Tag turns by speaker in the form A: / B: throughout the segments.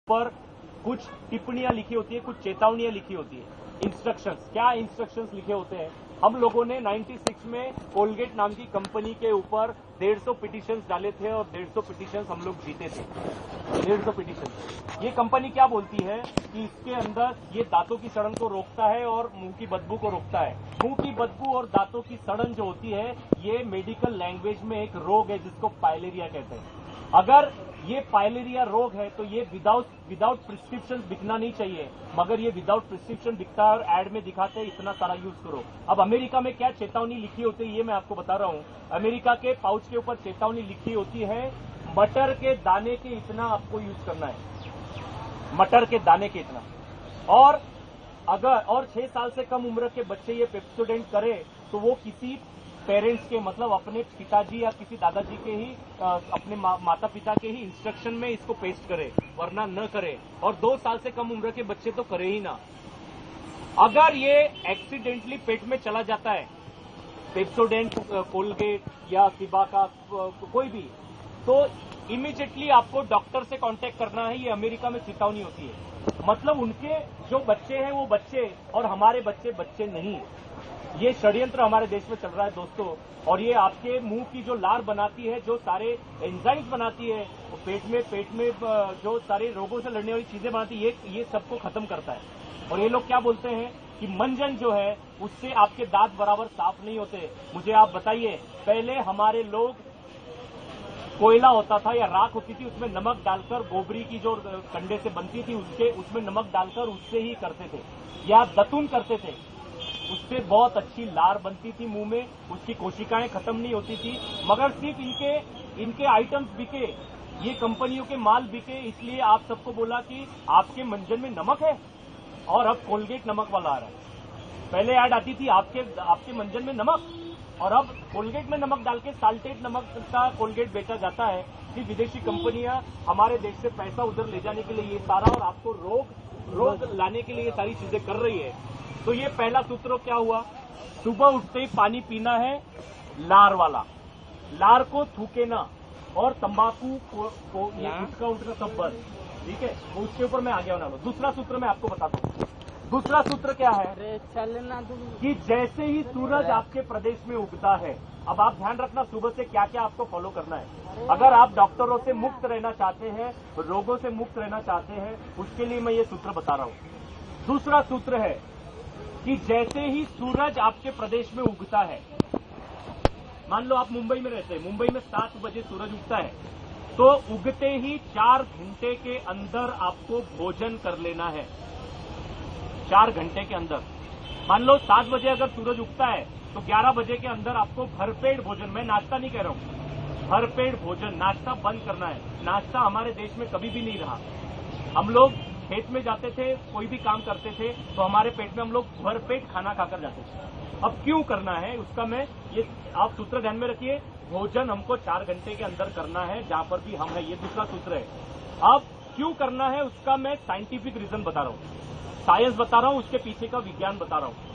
A: ऊपर कुछ टिप्पणियां लिखी होती है, कुछ चेतावनियां लिखी होती है, इंस्ट्रक्शंस। क्या इंस्ट्रक्शंस लिखे होते हैं? हम लोगों ने 96 में कोलगेट नाम की कंपनी के ऊपर 150 पिटिशंस डाले थे और 150 पिटिशंस हम लोग जीते थे। 150 पिटिशन। ये कंपनी क्या बोलती है कि इसके अंदर ये दांतों की सड़न को रोकता है और मुंह की बदबू को रोकता है। मुंह की बदबू और दांतों की सड़न जो होती है, ये मेडिकल लैंग्वेज में एक रोग है जिसको पाइलेरिया कहते हैं। अगर ये पाइलेरिया रोग है तो ये विदाउट प्रिस्क्रिप्शन बिकना नहीं चाहिए, मगर ये विदाउट प्रिस्क्रिप्शन बिकता है और एड में दिखाते हैं इतना सारा यूज करो। अब अमेरिका में क्या चेतावनी लिखी होती है ये मैं आपको बता रहा हूं। अमेरिका के पाउच के ऊपर चेतावनी लिखी होती है, मटर के दाने के इतना आपको यूज करना है, मटर के दाने के इतना। और अगर 6 साल से कम उम्र के बच्चे ये पेप्सोडेंट करे तो वो किसी पेरेंट्स के, मतलब अपने पिताजी या किसी दादाजी के ही, अपने माता पिता के ही इंस्ट्रक्शन में इसको पेस्ट करे, वरना न करे। और 2 साल से कम उम्र के बच्चे तो करे ही ना। अगर ये एक्सीडेंटली पेट में चला जाता है, पेप्सोडेंट, कोलगेट या सिबा का कोई भी, तो इमीडिएटली आपको डॉक्टर से कांटेक्ट करना है। ये अमेरिका में चेतावनी होती है। मतलब उनके जो बच्चे हैं वो बच्चे और हमारे बच्चे बच्चे नहीं। ये षड्यंत्र हमारे देश में चल रहा है दोस्तों। और ये आपके मुंह की जो लार बनाती है, जो सारे एंजाइम्स बनाती है, पेट में जो सारे रोगों से लड़ने वाली चीजें बनाती है, ये सबको खत्म करता है। और ये लोग क्या बोलते हैं कि मंजन जो है उससे आपके दांत बराबर साफ नहीं होते। मुझे आप बताइए, पहले हमारे लोग कोयला होता था या राख होती थी, उसमें नमक डालकर, गोबरी की जो कंडे से बनती थी उसमें नमक डालकर उससे ही करते थे, या दतून करते थे। उससे बहुत अच्छी लार बनती थी मुंह में, उसकी कोशिकाएं खत्म नहीं होती थी। मगर सिर्फ इनके आइटम्स बिके, ये कंपनियों के माल बिके, इसलिए आप सबको बोला कि आपके मंजन में नमक है। और अब कोलगेट नमक वाला आ रहा है। पहले ऐड आती थी आपके मंजन में नमक, और अब कोलगेट में नमक डाल के साल्टेड नमक का कोलगेट बेचा जाता है कि विदेशी कंपनियां हमारे देश से पैसा उधर ले जाने के लिए ये सारा, और आपको रोग लाने के लिए ये सारी चीजें कर रही है। तो ये पहला सूत्र क्या हुआ? सुबह उठते ही पानी पीना है, लार वाला, लार को थूके ना, और तंबाकू को उठका सब बंद। ठीक है, उसके ऊपर मैं आगे बना लूं। दूसरा सूत्र मैं आपको बताता हूँ। दूसरा सूत्र क्या है कि जैसे ही सूरज आपके प्रदेश में उगता है, अब आप ध्यान रखना सुबह से क्या क्या आपको फॉलो करना है। अगर आप डॉक्टरों से मुक्त रहना चाहते हैं, रोगों से मुक्त रहना चाहते हैं, उसके लिए मैं ये सूत्र बता रहा हूँ। दूसरा सूत्र है कि जैसे ही सूरज आपके प्रदेश में उगता है, मान लो आप मुंबई में रहते हैं, मुंबई में 7 बजे सूरज उगता है, तो उगते ही 4 घंटे के अंदर आपको भोजन कर लेना है। 4 घंटे के अंदर, मान लो 7 बजे अगर सूरज उगता है तो 11 बजे के अंदर आपको भरपेट भोजन, मैं नाश्ता नहीं कह रहा हूं, भरपेट भोजन, नाश्ता बंद करना है। नाश्ता हमारे देश में कभी भी नहीं रहा। हम लोग खेत में जाते थे, कोई भी काम करते थे तो हमारे पेट में हम लोग भरपेट खाना खाकर जाते थे। अब क्यों करना है उसका मैं ये आप सूत्र ध्यान में रखिए। भोजन हमको 4 घंटे के अंदर करना है जहां पर भी हम है, ये दूसरा सूत्र है। अब क्यों करना है उसका मैं साइंटिफिक रीजन बता रहा हूं, साइंस बता रहा हूं, उसके पीछे का विज्ञान बता रहा हूं।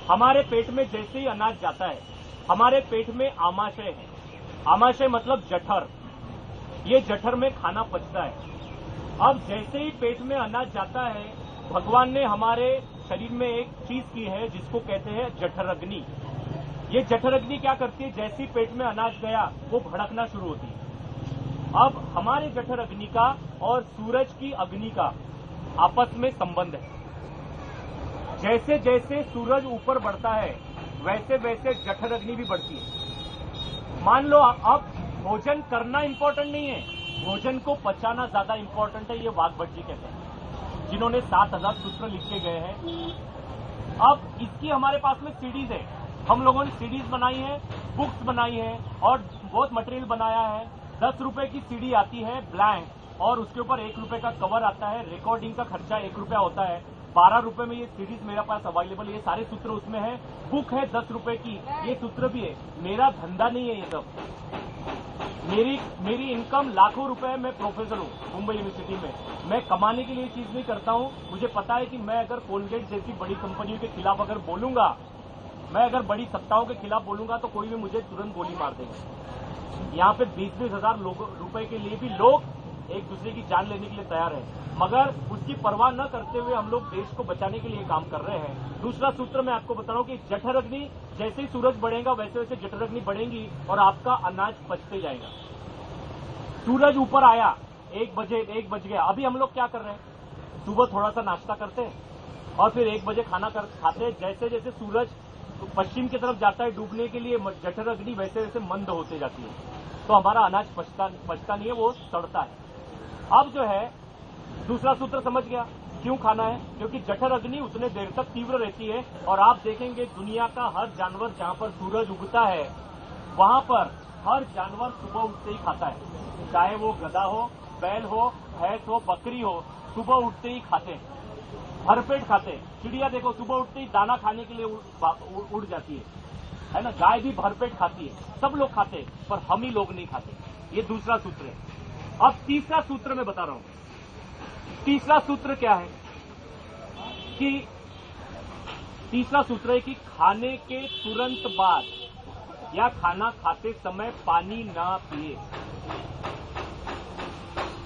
A: हमारे पेट में जैसे ही अनाज जाता है, हमारे पेट में आमाशय है। आमाशय मतलब जठर, ये जठर में खाना पचता है। अब जैसे ही पेट में अनाज जाता है, भगवान ने हमारे शरीर में एक चीज की है जिसको कहते हैं जठर अग्नि। ये जठर अग्नि क्या करती है? जैसे ही पेट में अनाज गया वो भड़कना शुरू होती है। अब हमारे जठर अग्नि का और सूरज की अग्नि का आपस में संबंध है। जैसे जैसे सूरज ऊपर बढ़ता है वैसे वैसे जठर अग्नि भी बढ़ती है। मान लो अब भोजन करना इंपॉर्टेंट नहीं है, भोजन को पचाना ज्यादा इंपॉर्टेंट है। ये वाघभट्ट जी कहते हैं, जिन्होंने 7000 सूत्र लिख के गए हैं। अब इसकी हमारे पास में सीडीज है, हम लोगों ने सीडीज बनाई है, बुक्स बनाई है और बहुत मटेरियल बनाया है। 10 रुपए की सीडी आती है ब्लैंक, और उसके ऊपर 1 रुपए का कवर आता है। रिकॉर्डिंग का खर्चा 1 रुपया होता है। 12 रुपए में ये सीरीज मेरे पास अवेलेबल, ये सारे सूत्र उसमें है। बुक है 10 रुपए की, ये सूत्र भी है। मेरा धंधा नहीं है ये सब, मेरी इनकम लाखों रुपए। मैं प्रोफेसर हूँ मुंबई यूनिवर्सिटी में, मैं कमाने के लिए चीज नहीं करता हूँ। मुझे पता है कि मैं अगर कोलगेट जैसी बड़ी कंपनियों के खिलाफ अगर बोलूंगा, मैं अगर बड़ी सत्ताओं के खिलाफ बोलूंगा तो कोई भी मुझे तुरंत गोली मार देगा। यहाँ पे 20-20 हजार रुपए के लिए भी लोग एक दूसरे की जान लेने के लिए तैयार है, मगर उसकी परवाह न करते हुए हम लोग देश को बचाने के लिए काम कर रहे हैं। दूसरा सूत्र मैं आपको बता रहा हूं कि जठरअग्नि, जैसे ही सूरज बढ़ेगा वैसे वैसे जठरअग्नि बढ़ेगी और आपका अनाज पचते जाएगा। सूरज ऊपर आया 1 बज गया, अभी हम लोग क्या कर रहे हैं, सुबह थोड़ा सा नाश्ता करते हैं और फिर 1 बजे खाना खाते हैं। जैसे जैसे सूरज पश्चिम की तरफ जाता है डूबने के लिए, जठरअग्नि वैसे वैसे मंद होते जाती है, तो हमारा अनाज पचता नहीं है, वो सड़ता है। अब जो है दूसरा सूत्र समझ गया क्यों खाना है, क्योंकि जठरअग्नि उतने देर तक तीव्र रहती है। और आप देखेंगे दुनिया का हर जानवर जहां पर सूरज उगता है वहां पर हर जानवर सुबह उठते ही खाता है, चाहे वो गधा हो, बैल हो, भैंस हो, बकरी हो, सुबह उठते ही खाते हैं, भरपेट खाते हैं। चिड़िया देखो सुबह उठते ही दाना खाने के लिए उड़ जाती है ना। गाय भी भरपेट खाती है, सब लोग खाते हैं, पर हम ही लोग नहीं खाते। ये दूसरा सूत्र है। अब तीसरा सूत्र मैं बता रहा हूं। तीसरा सूत्र क्या है कि तीसरा सूत्र है कि खाने के तुरंत बाद या खाना खाते समय पानी ना पिए।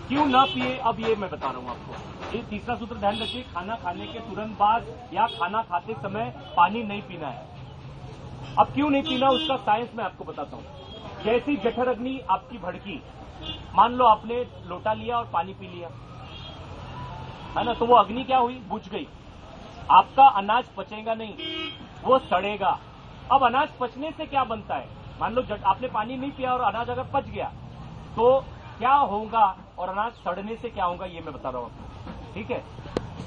A: क्यों ना पिए, अब ये मैं बता रहा हूं आपको। ये तीसरा सूत्र ध्यान रखिए, खाना खाने के तुरंत बाद या खाना खाते समय पानी नहीं पीना है। अब क्यों नहीं पीना उसका साइंस मैं आपको बताता हूं। जैसी जठरअग्नि आपकी भड़की, मान लो आपने लोटा लिया और पानी पी लिया, है ना, तो वो अग्नि क्या हुई, बुझ गई। आपका अनाज पचेगा नहीं, वो सड़ेगा। अब अनाज पचने से क्या बनता है, मान लो आपने पानी नहीं पिया और अनाज अगर पच गया तो क्या होगा और अनाज सड़ने से क्या होगा, ये मैं बता रहा हूं। ठीक है,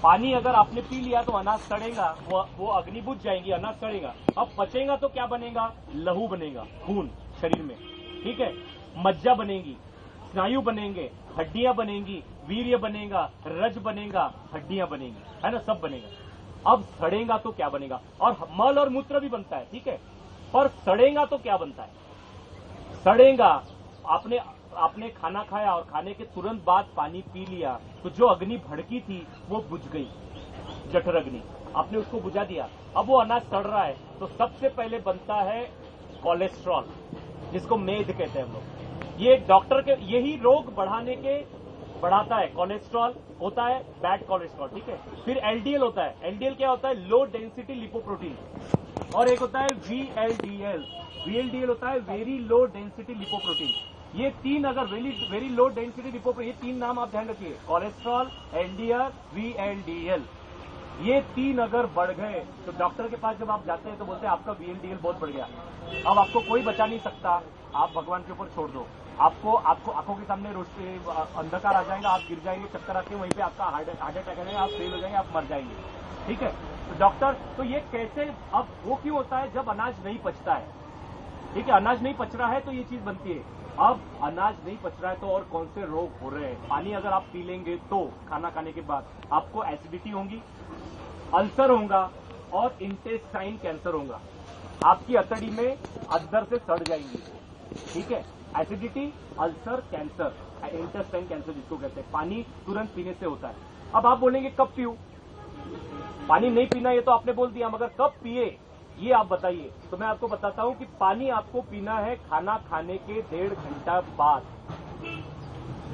A: पानी अगर आपने पी लिया तो अनाज सड़ेगा, वो अग्नि बुझ जाएगी, अनाज सड़ेगा। अब पचेगा तो क्या बनेगा, लहू बनेगा, खून शरीर में। ठीक है, मज्जा बनेगी, स्नायु बनेंगे, हड्डियां बनेंगी, वीर्य बनेगा, रज बनेगा, हड्डियां बनेंगी, है ना, सब बनेगा। अब सड़ेगा तो क्या बनेगा, और मल और मूत्र भी बनता है, ठीक है, पर सड़ेगा तो क्या बनता है, सड़ेगा आपने खाना खाया और खाने के तुरंत बाद पानी पी लिया तो जो अग्नि भड़की थी वो बुझ गई, जठरअग्नि, आपने उसको बुझा दिया। अब वो अनाज सड़ रहा है तो सबसे पहले बनता है कोलेस्ट्रॉल, जिसको मेद कहते हैं हम लोग। ये डॉक्टर के यही रोग बढ़ाता है। कोलेस्ट्रॉल होता है बैड कोलेस्ट्रॉल, ठीक है। फिर एलडीएल होता है, एलडीएल क्या होता है, लो डेंसिटी लिपोप्रोटीन, और एक होता है वीएलडीएल, वीएलडीएल होता है वेरी लो डेंसिटी लिपोप्रोटीन। ये तीन अगर वेरी लो डेंसिटी लिपोप्रोटीन, ये तीन नाम आप ध्यान रखिए, कोलेस्ट्रॉल, एलडीएल, वीएलडीएल, ये तीन अगर बढ़ गए तो डॉक्टर के पास जब आप जाते हैं तो बोलते हैं आपका वीएलडीएल बहुत बढ़ गया, अब आपको कोई बचा नहीं सकता, आप भगवान के ऊपर छोड़ दो। आपको आंखों के सामने अंधकार आ जाएगा, आप गिर जाएंगे, चक्कर आके वहीं पे आपका हार्ट अटैक आएगा, आप फेल हो जाएंगे, आप मर जाएंगे। ठीक है, तो डॉक्टर, तो ये कैसे, अब वो क्यों होता है, जब अनाज नहीं पचता है, ठीक है, अनाज नहीं पच रहा है तो ये चीज बनती है। अब अनाज नहीं पच रहा है तो और कौन से रोग हो रहे हैं, पानी अगर आप पी लेंगे तो खाना खाने के बाद आपको एसिडिटी होगी, अल्सर होगा और इंटेस्टाइन कैंसर होगा, आपकी अतड़ी में अंदर से सड़ जाएंगी। ठीक है, acidity, ulcer, cancer, intestine cancer जिसको कहते हैं, पानी तुरंत पीने से होता है। अब आप बोलेंगे कब पीऊं, पानी नहीं पीना ये तो आपने बोल दिया, मगर कब पिए ये आप बताइए। तो मैं आपको बताता हूं कि पानी आपको पीना है खाना खाने के 1.5 घंटा बाद।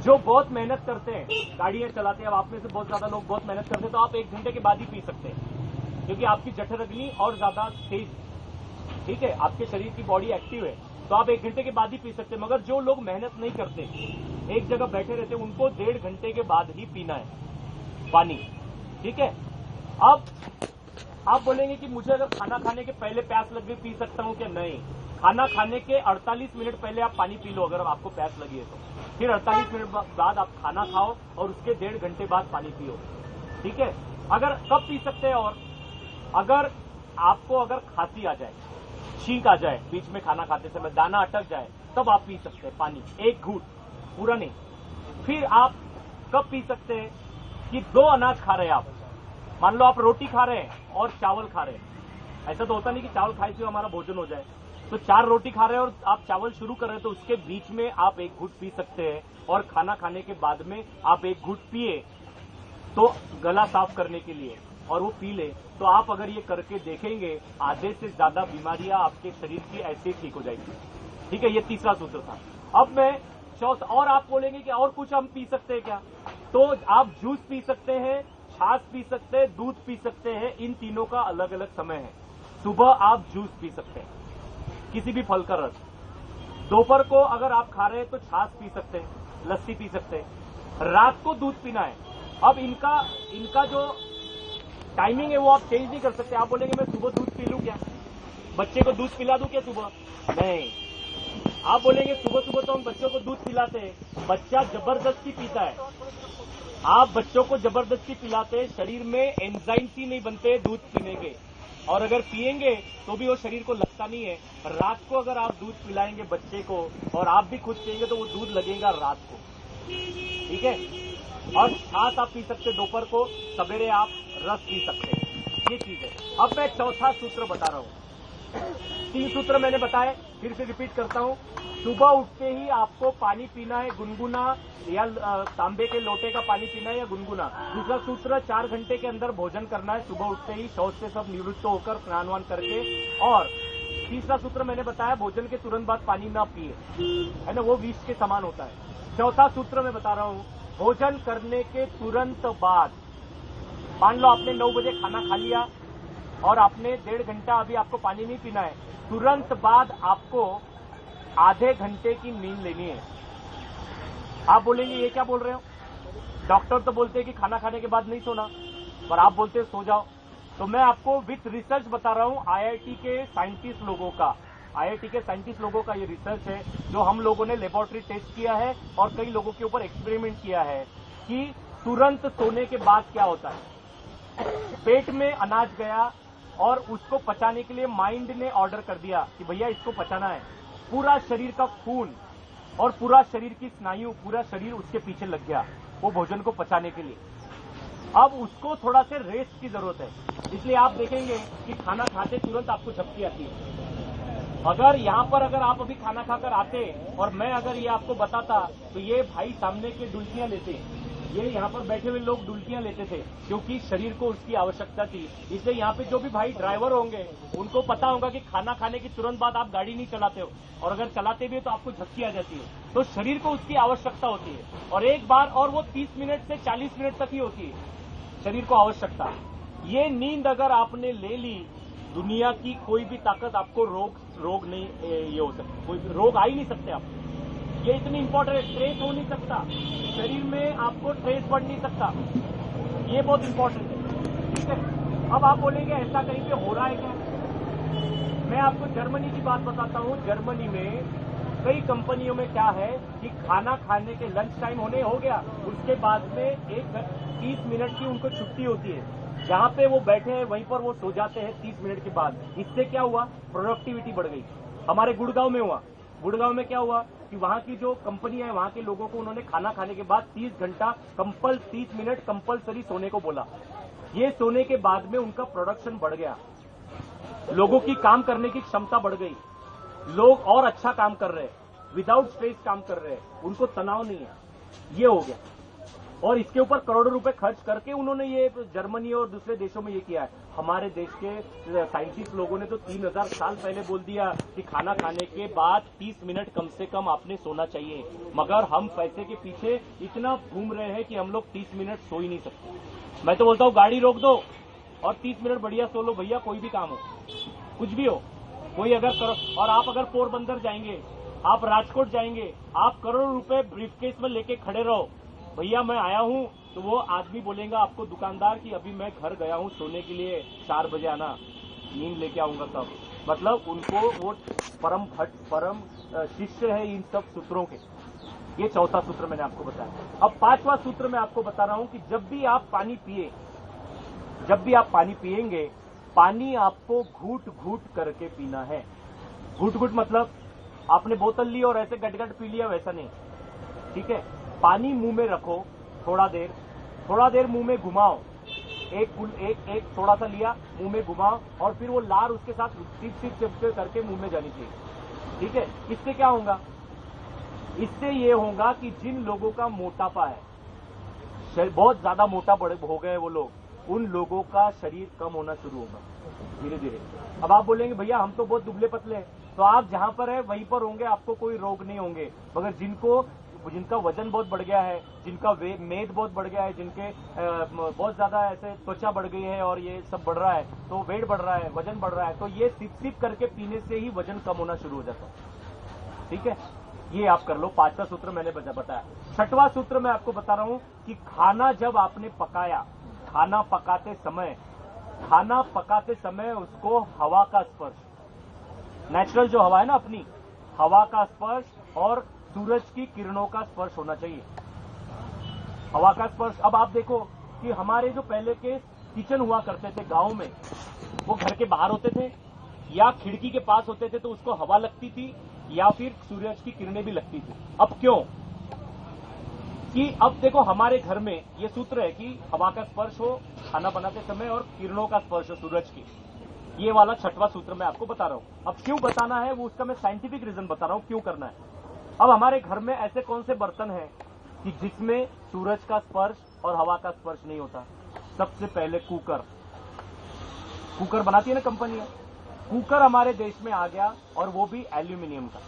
A: जो बहुत मेहनत करते हैं, गाड़ियां चलाते हैं, अब आप में से बहुत ज्यादा लोग बहुत मेहनत करते हैं, तो आप 1 घंटे के बाद ही पी सकते हैं, क्योंकि आपकी जठरअग्नि और ज्यादा तेज, ठीक है, आपके शरीर की बॉडी एक्टिव है, तो आप 1 घंटे के बाद ही पी सकते हैं। मगर जो लोग मेहनत नहीं करते, एक जगह बैठे रहते, उनको 1.5 घंटे के बाद ही पीना है पानी। ठीक है, अब आप बोलेंगे कि मुझे अगर खाना खाने के पहले प्यास लग गई पी सकता हूं क्या, नहीं, खाना खाने के 48 मिनट पहले आप पानी पी लो अगर आपको प्यास लगी है तो, फिर 48 मिनट बाद आप खाना खाओ और उसके 1.5 घंटे बाद पानी पियो। ठीक है, अगर कब पी सकते हैं, और अगर आपको अगर खांसी आ जाए, छींक आ जाए बीच में खाना खाते समय, दाना अटक जाए, तब आप पी सकते हैं पानी, 1 घूंट, पूरा नहीं। फिर आप कब पी सकते हैं कि 2 अनाज खा रहे हैं आप, मान लो आप रोटी खा रहे हैं और चावल खा रहे हैं, ऐसा तो होता नहीं कि चावल खाए से हमारा भोजन हो जाए, तो 4 रोटी खा रहे हैं और आप चावल शुरू कर रहे हैं, तो उसके बीच में आप 1 घूंट पी सकते हैं, और खाना खाने के बाद में आप 1 घूंट पिए तो गला साफ करने के लिए, और वो पी ले, तो आप अगर ये करके देखेंगे आधे से ज्यादा बीमारियां आपके शरीर की ऐसे ठीक हो जाएगी। ठीक है, ये तीसरा सूत्र था। अब मैं चौथा, और आप बोलेंगे कि और कुछ हम पी सकते हैं क्या, तो आप जूस पी सकते हैं, छाछ पी सकते हैं, दूध पी सकते हैं। इन तीनों का अलग अलग समय है। सुबह आप जूस पी सकते हैं, किसी भी फल का रस। दोपहर को अगर आप खा रहे हैं तो छाछ पी सकते हैं, लस्सी पी सकते हैं। रात को दूध पीना है। अब इनका जो टाइमिंग है वो आप चेंज नहीं कर सकते। आप बोलेंगे मैं सुबह दूध पी लूं क्या, बच्चे को दूध पिला दूं क्या सुबह, नहीं। आप बोलेंगे सुबह सुबह तो हम बच्चों को दूध पिलाते हैं, बच्चा जबरदस्ती पीता है। आप बच्चों को जबरदस्ती पिलाते हैं, शरीर में एंजाइम्स ही नहीं बनते दूध पीने के, और अगर पिएंगे तो भी वो शरीर को लगता नहीं है। रात को अगर आप दूध पिलाएंगे बच्चे को और आप भी खुद पिएंगे तो वो दूध लगेगा रात को, ठीक है। और छाछ आप पी सकते, दोपहर को, सवेरे आप रस पी सकते हैं, ये चीज है। अब मैं चौथा सूत्र बता रहा हूं। 3 सूत्र मैंने बताए, फिर से रिपीट करता हूं। सुबह उठते ही आपको पानी पीना है, गुनगुना, या तांबे के लोटे का पानी पीना है या गुनगुना। दूसरा सूत्र, 4 घंटे के अंदर भोजन करना है, सुबह उठते ही शौच से सब निवृत्त होकर स्नान वान करके। और तीसरा सूत्र मैंने बताया, भोजन के तुरंत बाद पानी ना पिए, है ना, वो विष के समान होता है। चौथा सूत्र मैं बता रहा हूं, भोजन करने के तुरंत बाद, मान लो आपने 9 बजे खाना खा लिया और आपने 1.5 घंटा अभी आपको पानी नहीं पीना है, तुरंत बाद आपको आधे घंटे की नींद लेनी है। आप बोलेंगे ये क्या बोल रहे हो, डॉक्टर तो बोलते हैं कि खाना खाने के बाद नहीं सोना, पर आप बोलते हैं सो जाओ। तो मैं आपको विथ रिसर्च बता रहा हूं, आईआईटी के साइंटिस्ट लोगों का ये रिसर्च है, जो हम लोगों ने लेबोरेटरी टेस्ट किया है और कई लोगों के ऊपर एक्सपेरिमेंट किया है कि तुरंत सोने के बाद क्या होता है। पेट में अनाज गया और उसको पचाने के लिए माइंड ने ऑर्डर कर दिया कि भैया इसको पचाना है। पूरा शरीर का खून और पूरा शरीर की स्नायु, पूरा शरीर उसके पीछे लग गया वो भोजन को पचाने के लिए। अब उसको थोड़ा से रेस्ट की जरूरत है, इसलिए आप देखेंगे कि खाना खाते तुरंत आपको झपकी आती है। अगर यहाँ पर अगर आप अभी खाना खाकर आते और मैं अगर ये आपको बताता, तो ये भाई सामने के डुलकियां लेते, ये यहाँ पर बैठे हुए लोग डुलकियां लेते थे, क्योंकि शरीर को उसकी आवश्यकता थी। इसलिए यहाँ पे जो भी भाई ड्राइवर होंगे उनको पता होगा कि खाना खाने के तुरंत बाद आप गाड़ी नहीं चलाते हो, और अगर चलाते भी हो तो आपको झपकी आ जाती है। तो शरीर को उसकी आवश्यकता होती है, और एक बार, और वो 30 मिनट से 40 मिनट तक ही होती है शरीर को आवश्यकता। ये नींद अगर आपने ले ली, दुनिया की कोई भी ताकत आपको रोग नहीं, ये हो सकता, कोई रोग आ ही नहीं सकते आप। ये इतनी इंपॉर्टेंट है, स्ट्रेस हो नहीं सकता शरीर में, आपको स्ट्रेस बढ़ नहीं सकता, ये बहुत इंपॉर्टेंट है, ठीक है। अब आप बोलेंगे ऐसा कहीं पे हो रहा है क्या, मैं आपको जर्मनी की बात बताता हूँ। जर्मनी में कई कंपनियों में क्या है कि खाना खाने के लंच टाइम होने हो गया, उसके बाद में 30 मिनट की उनको छुट्टी होती है, जहां पे वो बैठे हैं वहीं पर वो सो जाते हैं 30 मिनट के बाद। इससे क्या हुआ, प्रोडक्टिविटी बढ़ गई। हमारे गुड़गांव में हुआ, गुड़गांव में क्या हुआ कि वहां की जो कंपनी है, वहां के लोगों को उन्होंने खाना खाने के बाद 30 मिनट कंपलसरी सोने को बोला। ये सोने के बाद में उनका प्रोडक्शन बढ़ गया, लोगों की काम करने की क्षमता बढ़ गई, लोग और अच्छा काम कर रहे हैं, विदाउट स्ट्रेस काम कर रहे हैं, उनको तनाव नहीं है, ये हो गया। और इसके ऊपर करोड़ों रुपए खर्च करके उन्होंने ये जर्मनी और दूसरे देशों में ये किया है। हमारे देश के साइंटिस्ट लोगों ने तो 3000 साल पहले बोल दिया कि खाना खाने के बाद 30 मिनट कम से कम आपने सोना चाहिए, मगर हम पैसे के पीछे इतना घूम रहे हैं कि हम लोग 30 मिनट सो ही नहीं सकते। मैं तो बोलता हूँ गाड़ी रोक दो और 30 मिनट बढ़िया सो लो भैया, कोई भी काम हो, कुछ भी हो, कोई अगर करो। और आप अगर पोरबंदर जाएंगे, आप राजकोट जाएंगे, आप करोड़ों रुपए ब्रीफकेस में लेके खड़े रहो, भैया मैं आया हूं, तो वो आदमी बोलेगा आपको, दुकानदार, कि अभी मैं घर गया हूं सोने के लिए, 4 बजे आना, नींद लेके आऊंगा तब। मतलब उनको वो परम शिष्य है इन सब सूत्रों के। ये चौथा सूत्र मैंने आपको बताया। अब 5वां सूत्र मैं आपको बता रहा हूं कि जब भी आप पानी पिएंगे, पानी आपको घूट घूट करके पीना है। घूट घूट मतलब आपने बोतल ली और ऐसे गटगट पी लिया, वैसा नहीं, ठीक है। पानी मुंह में रखो, थोड़ा देर मुंह में घुमाओ, एक थोड़ा सा लिया, मुंह में घुमाओ, और फिर वो लार उसके साथ टिप करके मुंह में जानी चाहिए, ठीक है। इससे क्या होगा, इससे ये होगा कि जिन लोगों का मोटापा है, बहुत ज्यादा मोटा हो गए वो लोग, उन लोगों का शरीर कम होना शुरू होगा धीरे धीरे। अब आप बोलेंगे भैया हम तो बहुत दुबले पतले हैं, तो आप जहां पर है वहीं पर होंगे, आपको कोई रोग नहीं होंगे। मगर जिनको जिनका वजन बहुत बढ़ गया है, जिनका मेद बहुत बढ़ गया है, जिनके बहुत ज्यादा ऐसे त्वचा बढ़ गई है और ये सब बढ़ रहा है, तो वेट बढ़ रहा है, वजन बढ़ रहा है, तो ये सिप सिप करके पीने से ही वजन कम होना शुरू हो जाता है। ठीक है, ये आप कर लो। 5वां सूत्र मैंने बताया। 6वां सूत्र मैं आपको बता रहा हूं कि खाना जब आपने पकाया, खाना पकाते समय उसको हवा का स्पर्श, नेचुरल जो हवा है ना अपनी, हवा का स्पर्श और सूरज की किरणों का स्पर्श होना चाहिए। हवा का स्पर्श। अब आप देखो कि हमारे जो पहले के किचन हुआ करते थे गांव में, वो घर के बाहर होते थे या खिड़की के पास होते थे, तो उसको हवा लगती थी या फिर सूरज की किरणें भी लगती थी। अब क्यों? कि अब देखो हमारे घर में ये सूत्र है कि हवा का स्पर्श हो खाना बनाते समय और किरणों का स्पर्श हो सूरज की। ये वाला 6वां सूत्र मैं आपको बता रहा हूं। अब क्यों बताना है वो उसका मैं साइंटिफिक रीजन बता रहा हूं क्यों करना है। अब हमारे घर में ऐसे कौन से बर्तन हैं कि जिसमें सूरज का स्पर्श और हवा का स्पर्श नहीं होता? सबसे पहले कुकर बनाती है ना कंपनियां। कुकर हमारे देश में आ गया और वो भी एल्यूमिनियम का।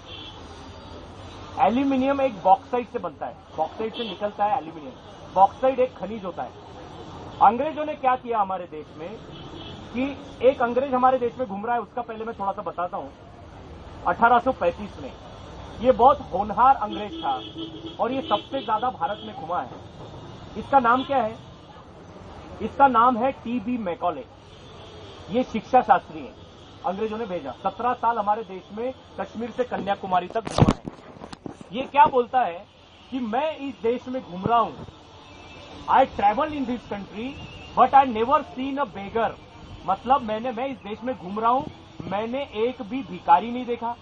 A: एल्यूमिनियम एक बॉक्साइट से बनता है, बॉक्साइट से निकलता है एल्यूमिनियम। बॉक्साइट एक खनिज होता है। अंग्रेजों ने क्या किया हमारे देश में कि एक अंग्रेज हमारे देश में घूम रहा है, उसका पहले मैं थोड़ा सा बताता हूं। 1835 में ये बहुत होनहार अंग्रेज था और ये सबसे ज्यादा भारत में घुमा है। इसका नाम क्या है? इसका नाम है टी.बी. मैकॉले। ये शिक्षा शास्त्री है, अंग्रेजों ने भेजा। 17 साल हमारे देश में कश्मीर से कन्याकुमारी तक घुमा है। ये क्या बोलता है कि मैं इस देश में घूम रहा हूं, I travel in this country but I never seen a beggar. मतलब मैं इस देश में घूम रहा हूं, मैंने एक भी भिखारी नहीं देखा,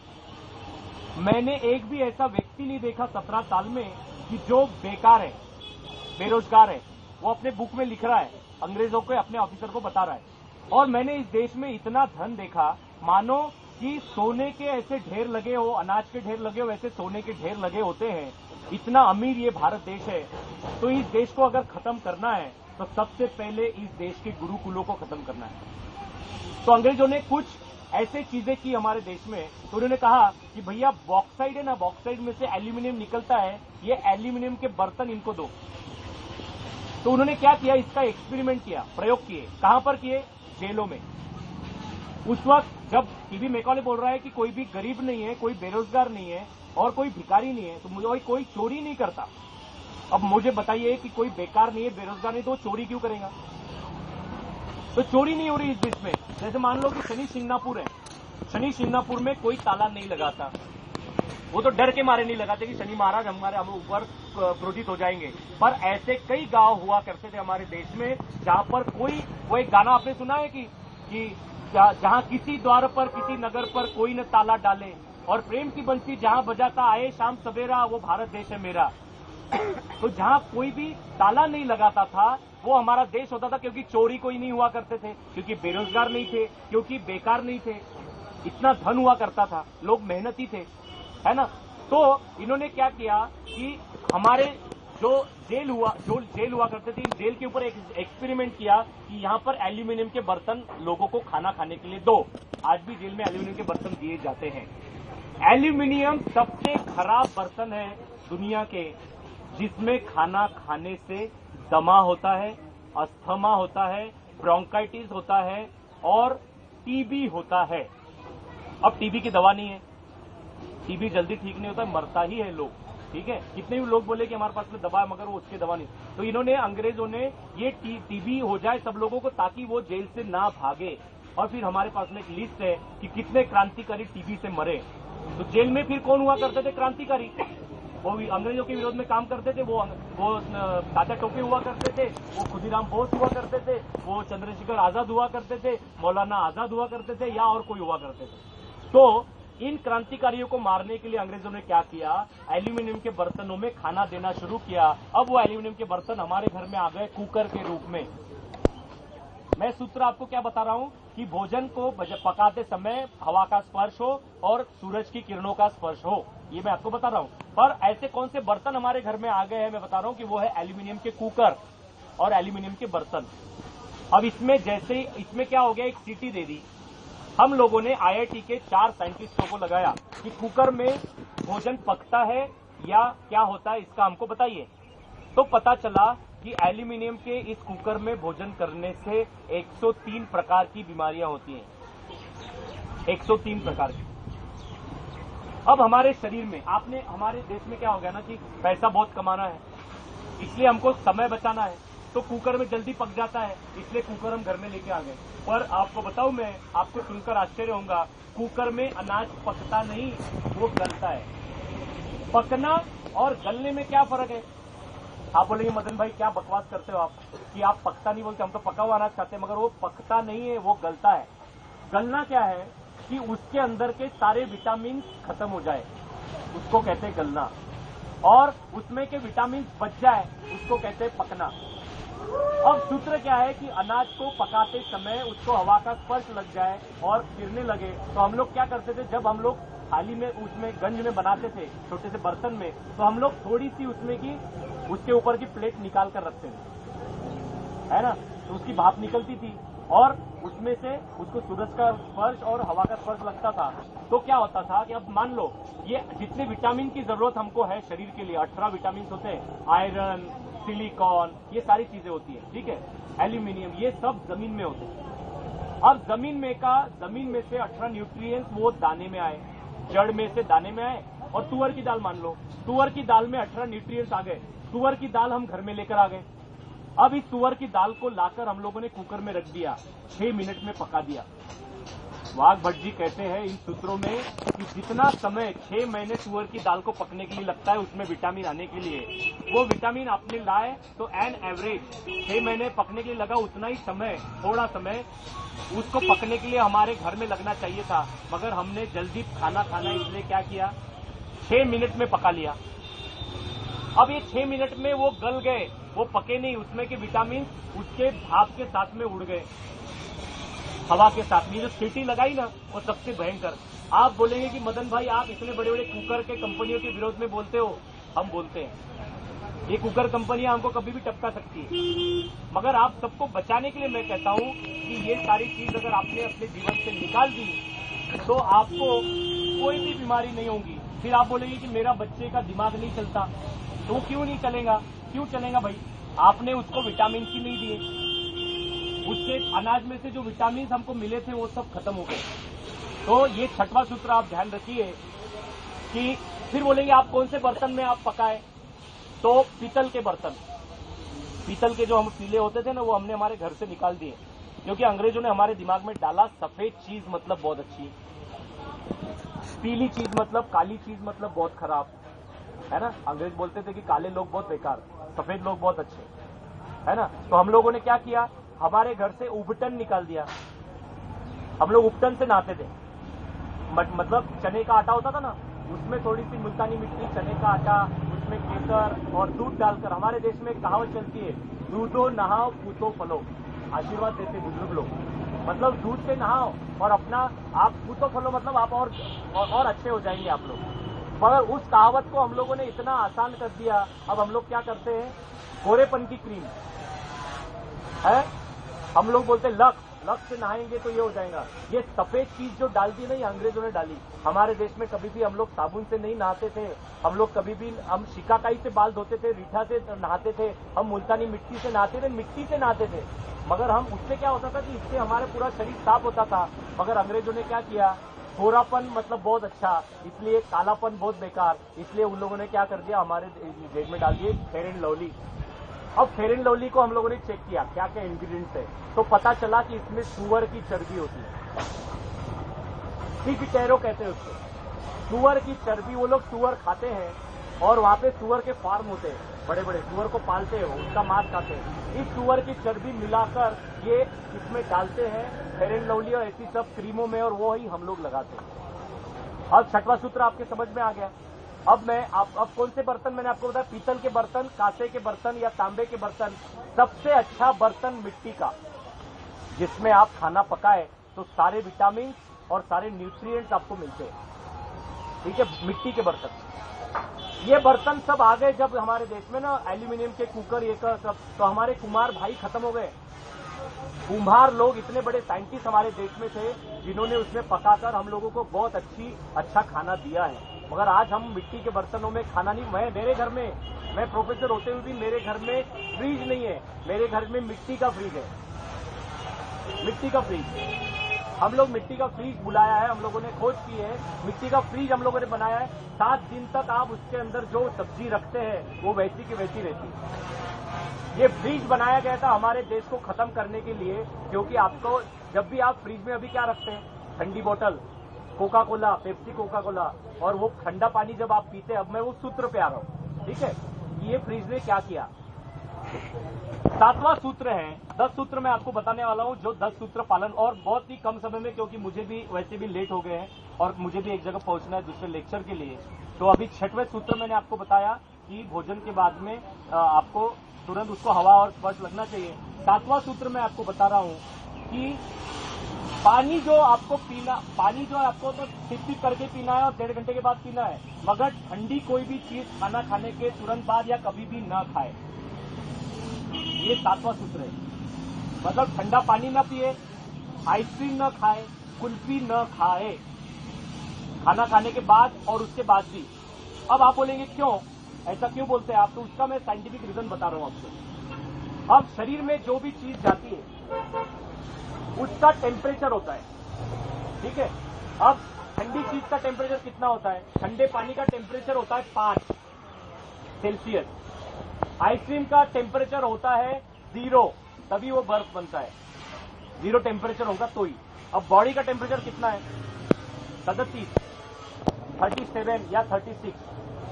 A: मैंने एक भी ऐसा व्यक्ति नहीं देखा 17 साल में कि जो बेकार है, बेरोजगार है। वो अपने बुक में लिख रहा है, अंग्रेजों को, अपने ऑफिसर को बता रहा है। और मैंने इस देश में इतना धन देखा, मानो कि सोने के ऐसे ढेर लगे हो, अनाज के ढेर लगे हो, वैसे सोने के ढेर लगे होते हैं। इतना अमीर ये भारत देश है। तो इस देश को अगर खत्म करना है तो सबसे पहले इस देश के गुरुकुलों को खत्म करना है। तो अंग्रेजों ने कुछ ऐसे चीजें की हमारे देश में। तो उन्होंने कहा कि भैया बॉक्साइड है ना, बॉक्साइड में से एल्यूमिनियम निकलता है, ये एल्यूमिनियम के बर्तन इनको दो। तो उन्होंने क्या किया, इसका एक्सपेरिमेंट किया, प्रयोग किए। कहां पर किए? जेलों में। उस वक्त जब टी.बी. मैकॉले बोल रहा है कि कोई भी गरीब नहीं है, कोई बेरोजगार नहीं है और कोई भिखारी नहीं है, तो मुझे कोई चोरी नहीं करता। अब मुझे बताइए कि कोई बेकार नहीं है, बेरोजगार नहीं, तो चोरी क्यों करेगा? तो चोरी नहीं हो रही इस देश में। जैसे मान लो कि शनि शिंगणापुर है, शनि शिंगणापुर में कोई ताला नहीं लगाता। वो तो डर के मारे नहीं लगाते कि शनि महाराज हम ऊपर क्रोधित हो जाएंगे। पर ऐसे कई गांव हुआ करते थे हमारे देश में जहां पर वो एक गाना आपने सुना है कि जहां किसी द्वार पर, किसी नगर पर कोई न ताला डाले, और प्रेम की बंसी जहां बजाता आए शाम सवेरा, वो भारत देश है मेरा। तो जहां कोई भी ताला नहीं लगाता था वो हमारा देश होता था, क्योंकि चोरी कोई नहीं हुआ करते थे, क्योंकि बेरोजगार नहीं थे, क्योंकि बेकार नहीं थे, इतना धन हुआ करता था, लोग मेहनती थे, है ना। तो इन्होंने क्या किया कि हमारे जो जेल हुआ करते थे, इन जेल के ऊपर एक एक्सपेरिमेंट किया कि यहाँ पर एल्यूमिनियम के बर्तन लोगों को खाना खाने के लिए दो। आज भी जेल में एल्यूमिनियम के बर्तन दिए जाते हैं। एल्यूमिनियम सबसे खराब बर्तन है दुनिया के, जिसमें खाना खाने से दमा होता है, अस्थमा होता है, ब्रोंकाइटिस होता है और टीबी होता है। अब टीबी की दवा नहीं है, टीबी जल्दी ठीक नहीं होता, मरता ही है लोग। ठीक है, कितने भी लोग बोले कि हमारे पास में दवा है, मगर वो उसकी दवा नहीं। तो इन्होंने, अंग्रेजों ने ये टीबी हो जाए सब लोगों को, ताकि वो जेल से ना भागे। और फिर हमारे पास में एक लिस्ट है कि कितने क्रांतिकारी टीबी से मरे। तो जेल में फिर कौन हुआ करते थे? क्रांतिकारी। वो भी अंग्रेजों के विरोध में काम करते थे। वो तात्या टोपे हुआ करते थे, वो खुदीराम बोस हुआ करते थे, वो चंद्रशेखर आजाद हुआ करते थे, मौलाना आजाद हुआ करते थे, या और कोई हुआ करते थे। तो इन क्रांतिकारियों को मारने के लिए अंग्रेजों ने क्या किया? एल्यूमिनियम के बर्तनों में खाना देना शुरू किया। अब वो एल्यूमिनियम के बर्तन हमारे घर में आ गए कुकर के रूप में। मैं सूत्र आपको क्या बता रहा हूं कि भोजन को पकाते समय हवा का स्पर्श हो और सूरज की किरणों का स्पर्श हो, ये मैं आपको बता रहा हूं। पर ऐसे कौन से बर्तन हमारे घर में आ गए हैं, मैं बता रहा हूं कि वो है एल्यूमिनियम के कुकर और एल्यूमिनियम के बर्तन। अब इसमें क्या हो गया, एक सीटी दे दी। हम लोगों ने IIT के 4 साइंटिस्टों को लगाया कि कुकर में भोजन पकता है या क्या होता है, इसका हमको बताइए। तो पता चला कि एल्यूमिनियम के इस कुकर में भोजन करने से 103 प्रकार की बीमारियां होती हैं, 103 प्रकार की। अब हमारे शरीर में, आपने, हमारे देश में क्या हो गया ना कि पैसा बहुत कमाना है, इसलिए हमको समय बचाना है, तो कुकर में जल्दी पक जाता है, इसलिए कुकर हम घर में लेके आ गए। पर आपको बताऊं मैं, आपको सुनकर आश्चर्य होगा, कुकर में अनाज पकता नहीं, वो गलता है। पकना और गलने में क्या फर्क है? आप बोलेंगे मदन भाई क्या बकवास करते हो आप, कि आप पकता नहीं बोलते, हम तो पका हुआ अनाज खाते हैं, मगर वो पकता नहीं है, वो गलता है। गलना क्या है कि उसके अंदर के सारे विटामिन खत्म हो जाए, उसको कहते हैं गलना, और उसमें के विटामिन बच जाए, उसको कहते हैं पकना। अब सूत्र क्या है कि अनाज को पकाते समय उसको हवा का स्पर्श लग जाए और गिरने लगे, तो हम लोग क्या करते थे, जब हम लोग थाली में, उसमें गंज में बनाते थे, छोटे से बर्तन में, तो हम लोग थोड़ी सी उसमें की, उसके ऊपर की प्लेट निकाल कर रखते थे, है ना, तो उसकी भाप निकलती थी और उसमें से उसको सूरज का स्पर्श और हवा का स्पर्श लगता था। तो क्या होता था कि अब मान लो ये जितने विटामिन की जरूरत हमको है शरीर के लिए, 18 विटामिन होते हैं, आयरन, सिलिकॉन, ये सारी चीजें होती है, ठीक है, एल्यूमिनियम, ये सब जमीन में होते हैं। अब जमीन में से 18 न्यूट्रिएंट्स वो दाने में आए, जड़ में से दाने में आए, और तुअर की दाल मान लो, तुअर की दाल में 18 न्यूट्रिएंट्स आ गए, तुअर की दाल हम घर में लेकर आ गए। अब इस तुअर की दाल को लाकर हम लोगों ने कुकर में रख दिया, 6 मिनट में पका दिया। वाघ भट्ट जी कहते हैं इन सूत्रों में कि जितना समय 6 महीने तुअर की दाल को पकने के लिए लगता है उसमें विटामिन आने के लिए, वो विटामिन आपने लाए तो एन एवरेज 6 महीने पकने के लिए लगा, उतना ही समय, थोड़ा समय उसको पकने के लिए हमारे घर में लगना चाहिए था, मगर हमने जल्दी खाना इसलिए क्या किया, 6 मिनट में पका लिया। अब ये 6 मिनट में वो गल गए, वो पके नहीं, उसमें के विटामिन उसके भाप के साथ में उड़ गए, हवा के साथ में। जो सीटी लगाई ना, वो सबसे भयंकर। आप बोलेंगे कि मदन भाई आप इतने बड़े बड़े कुकर के कंपनियों के विरोध में बोलते हो, हम बोलते हैं ये कुकर कंपनियां हमको कभी भी टपका सकती है, मगर आप सबको बचाने के लिए मैं कहता हूं कि ये सारी चीज अगर आपने अपने जीवन से निकाल दी तो आपको कोई भी बीमारी नहीं होगी। फिर आप बोलेंगे कि मेरा बच्चे का दिमाग नहीं चलता, तो क्यों नहीं चलेगा? क्यों चलेगा भाई? आपने उसको विटामिन सी नहीं दिए, उसके अनाज में से जो विटामिन हमको मिले थे वो सब खत्म हो गए। तो ये छठवां सूत्र आप ध्यान रखिए कि फिर बोलेंगे आप कौन से बर्तन में आप पकाए, तो पीतल के बर्तन, पीतल के जो हम पीले होते थे ना, वो हमने हमारे घर से निकाल दिए, क्योंकि अंग्रेजों ने हमारे दिमाग में डाला सफेद चीज मतलब बहुत अच्छी, पीली चीज मतलब, काली चीज मतलब बहुत खराब, है ना। अंग्रेज बोलते थे कि काले लोग बहुत बेकार, सफेद लोग बहुत अच्छे, है ना। तो हम लोगों ने क्या किया, हमारे घर से उबटन निकाल दिया। हम लोग उपटन से नहाते थे, मतलब चने का आटा होता था ना, उसमें थोड़ी सी मुल्तानी मिट्टी, चने का आटा, उसमें केसर और दूध डालकर, हमारे देश में एक कहावत चलती है, दूधो नहाओ पूतो फलो, आशीर्वाद देते बुजुर्ग लोग, मतलब दूध से नहाओ और अपना आप पूतो फलो, मतलब आप और अच्छे हो जाएंगे आप लोग। मगर उस कहावत को हम लोगों ने इतना आसान कर दिया, अब हम लोग क्या करते हैं, गोरेपन की क्रीम है, हम लोग बोलते हैं लक्स से नहाएंगे तो ये हो जाएगा। ये सफेद चीज जो डाल दी नहीं, अंग्रेजों ने डाली। हमारे देश में कभी भी हम लोग साबुन से नहीं नहाते थे, हम लोग कभी भी, हम शिकाकाई से बाल धोते थे, रीठा से नहाते थे, हम मुल्तानी मिट्टी से नहाते थे, मिट्टी से नहाते थे, मगर हम उससे क्या होता था कि इससे हमारे पूरा शरीर साफ होता था। मगर अंग्रेजों ने क्या किया, गोरापन मतलब बहुत अच्छा, इसलिए कालापन बहुत बेकार, इसलिए उन लोगों ने क्या कर दिया, हमारे देश में डाल दिए फेयर एंड लवली। अब फेयर एंड लवली को हम लोगों ने चेक किया क्या क्या इंग्रेडिएंट्स है, तो पता चला कि इसमें सुअर की चर्बी होती है, पिग टैरो कहते हैं उसको, सुअर की चर्बी। वो लोग सुअर खाते हैं और वहां पे सुअर के फार्म होते हैं, बड़े बड़े सुअर को पालते हैं, उसका मांस खाते हैं। इस सुअर की चर्बी मिलाकर ये इसमें डालते हैं फेयर एंड लवली और ऐसी सब क्रीमों में, और वो ही हम लोग लगाते हैं। अब छठवां सूत्र आपके समझ में आ गया। अब कौन से बर्तन मैंने आपको बताया, पीतल के बर्तन, कांसे के बर्तन या तांबे के बर्तन। सबसे अच्छा बर्तन मिट्टी का, जिसमें आप खाना पकाए तो सारे विटामिन और सारे न्यूट्रिएंट्स आपको मिलते हैं, ठीक है, मिट्टी के बर्तन। ये बर्तन सब आ गए जब हमारे देश में ना, एल्यूमिनियम के कुकर ये सब, तो हमारे कुम्हार भाई खत्म हो गए। कुम्हार लोग इतने बड़े साइंटिस्ट हमारे देश में थे जिन्होंने उसमें पकाकर हम लोगों को बहुत अच्छा खाना दिया है। मगर आज हम मिट्टी के बर्तनों में खाना नहीं, मेरे घर में, मैं प्रोफेसर होते हुए भी मेरे घर में फ्रीज नहीं है, मेरे घर में मिट्टी का फ्रीज है, मिट्टी का फ्रीज। हम लोग मिट्टी का फ्रीज बुलाया है, हम लोगों ने खोज की है, मिट्टी का फ्रीज हम लोगों ने बनाया है। 7 दिन तक आप उसके अंदर जो सब्जी रखते हैं वो वैसी की वैसी रहती है। ये फ्रीज बनाया गया था हमारे देश को खत्म करने के लिए, क्योंकि आपको जब भी आप फ्रीज में अभी क्या रखते हैं, ठंडी बोतल, Coca Cola, Pepsi Coca Cola, और वो ठंडा पानी जब आप पीते हैं, अब मैं वो सूत्र पे आ रहा हूं, ठीक है। ये फ्रीज ने क्या किया, 7वां सूत्र है, 10 सूत्र मैं आपको बताने वाला हूं, जो 10 सूत्र पालन, और बहुत ही कम समय में, क्योंकि मुझे भी वैसे भी लेट हो गए हैं और मुझे भी एक जगह पहुंचना है दूसरे लेक्चर के लिए। तो अभी 6वें सूत्र मैंने आपको बताया कि भोजन के बाद में आपको तुरंत उसको हवा और स्पर्श लगना चाहिए। 7वां सूत्र मैं आपको बता रहा हूं कि पानी जो आपको पीना, पानी जो है आपको तो सिप करके पीना है और 1.5 घंटे के बाद पीना है, मगर ठंडी कोई भी चीज खाना खाने के तुरंत बाद या कभी भी न खाए। ये 7वां सूत्र है, मतलब ठंडा पानी न पिए, आइसक्रीम न खाए, कुल्फी न खाए खाना खाने के बाद और उसके बाद भी। अब आप बोलेंगे क्यों, ऐसा क्यों बोलते हैं आप, तो उसका मैं साइंटिफिक रीजन बता रहा हूं आपको। अब शरीर में जो भी चीज जाती है उसका टेम्परेचर होता है, ठीक है। अब ठंडी चीज का टेम्परेचर कितना होता है, ठंडे पानी का टेम्परेचर होता है 5 सेल्सियस, आइसक्रीम का टेम्परेचर होता है 0, तभी वो बर्फ बनता है, 0 टेम्परेचर होगा तो ही। अब बॉडी का टेम्परेचर कितना है, 37, 37 या 36।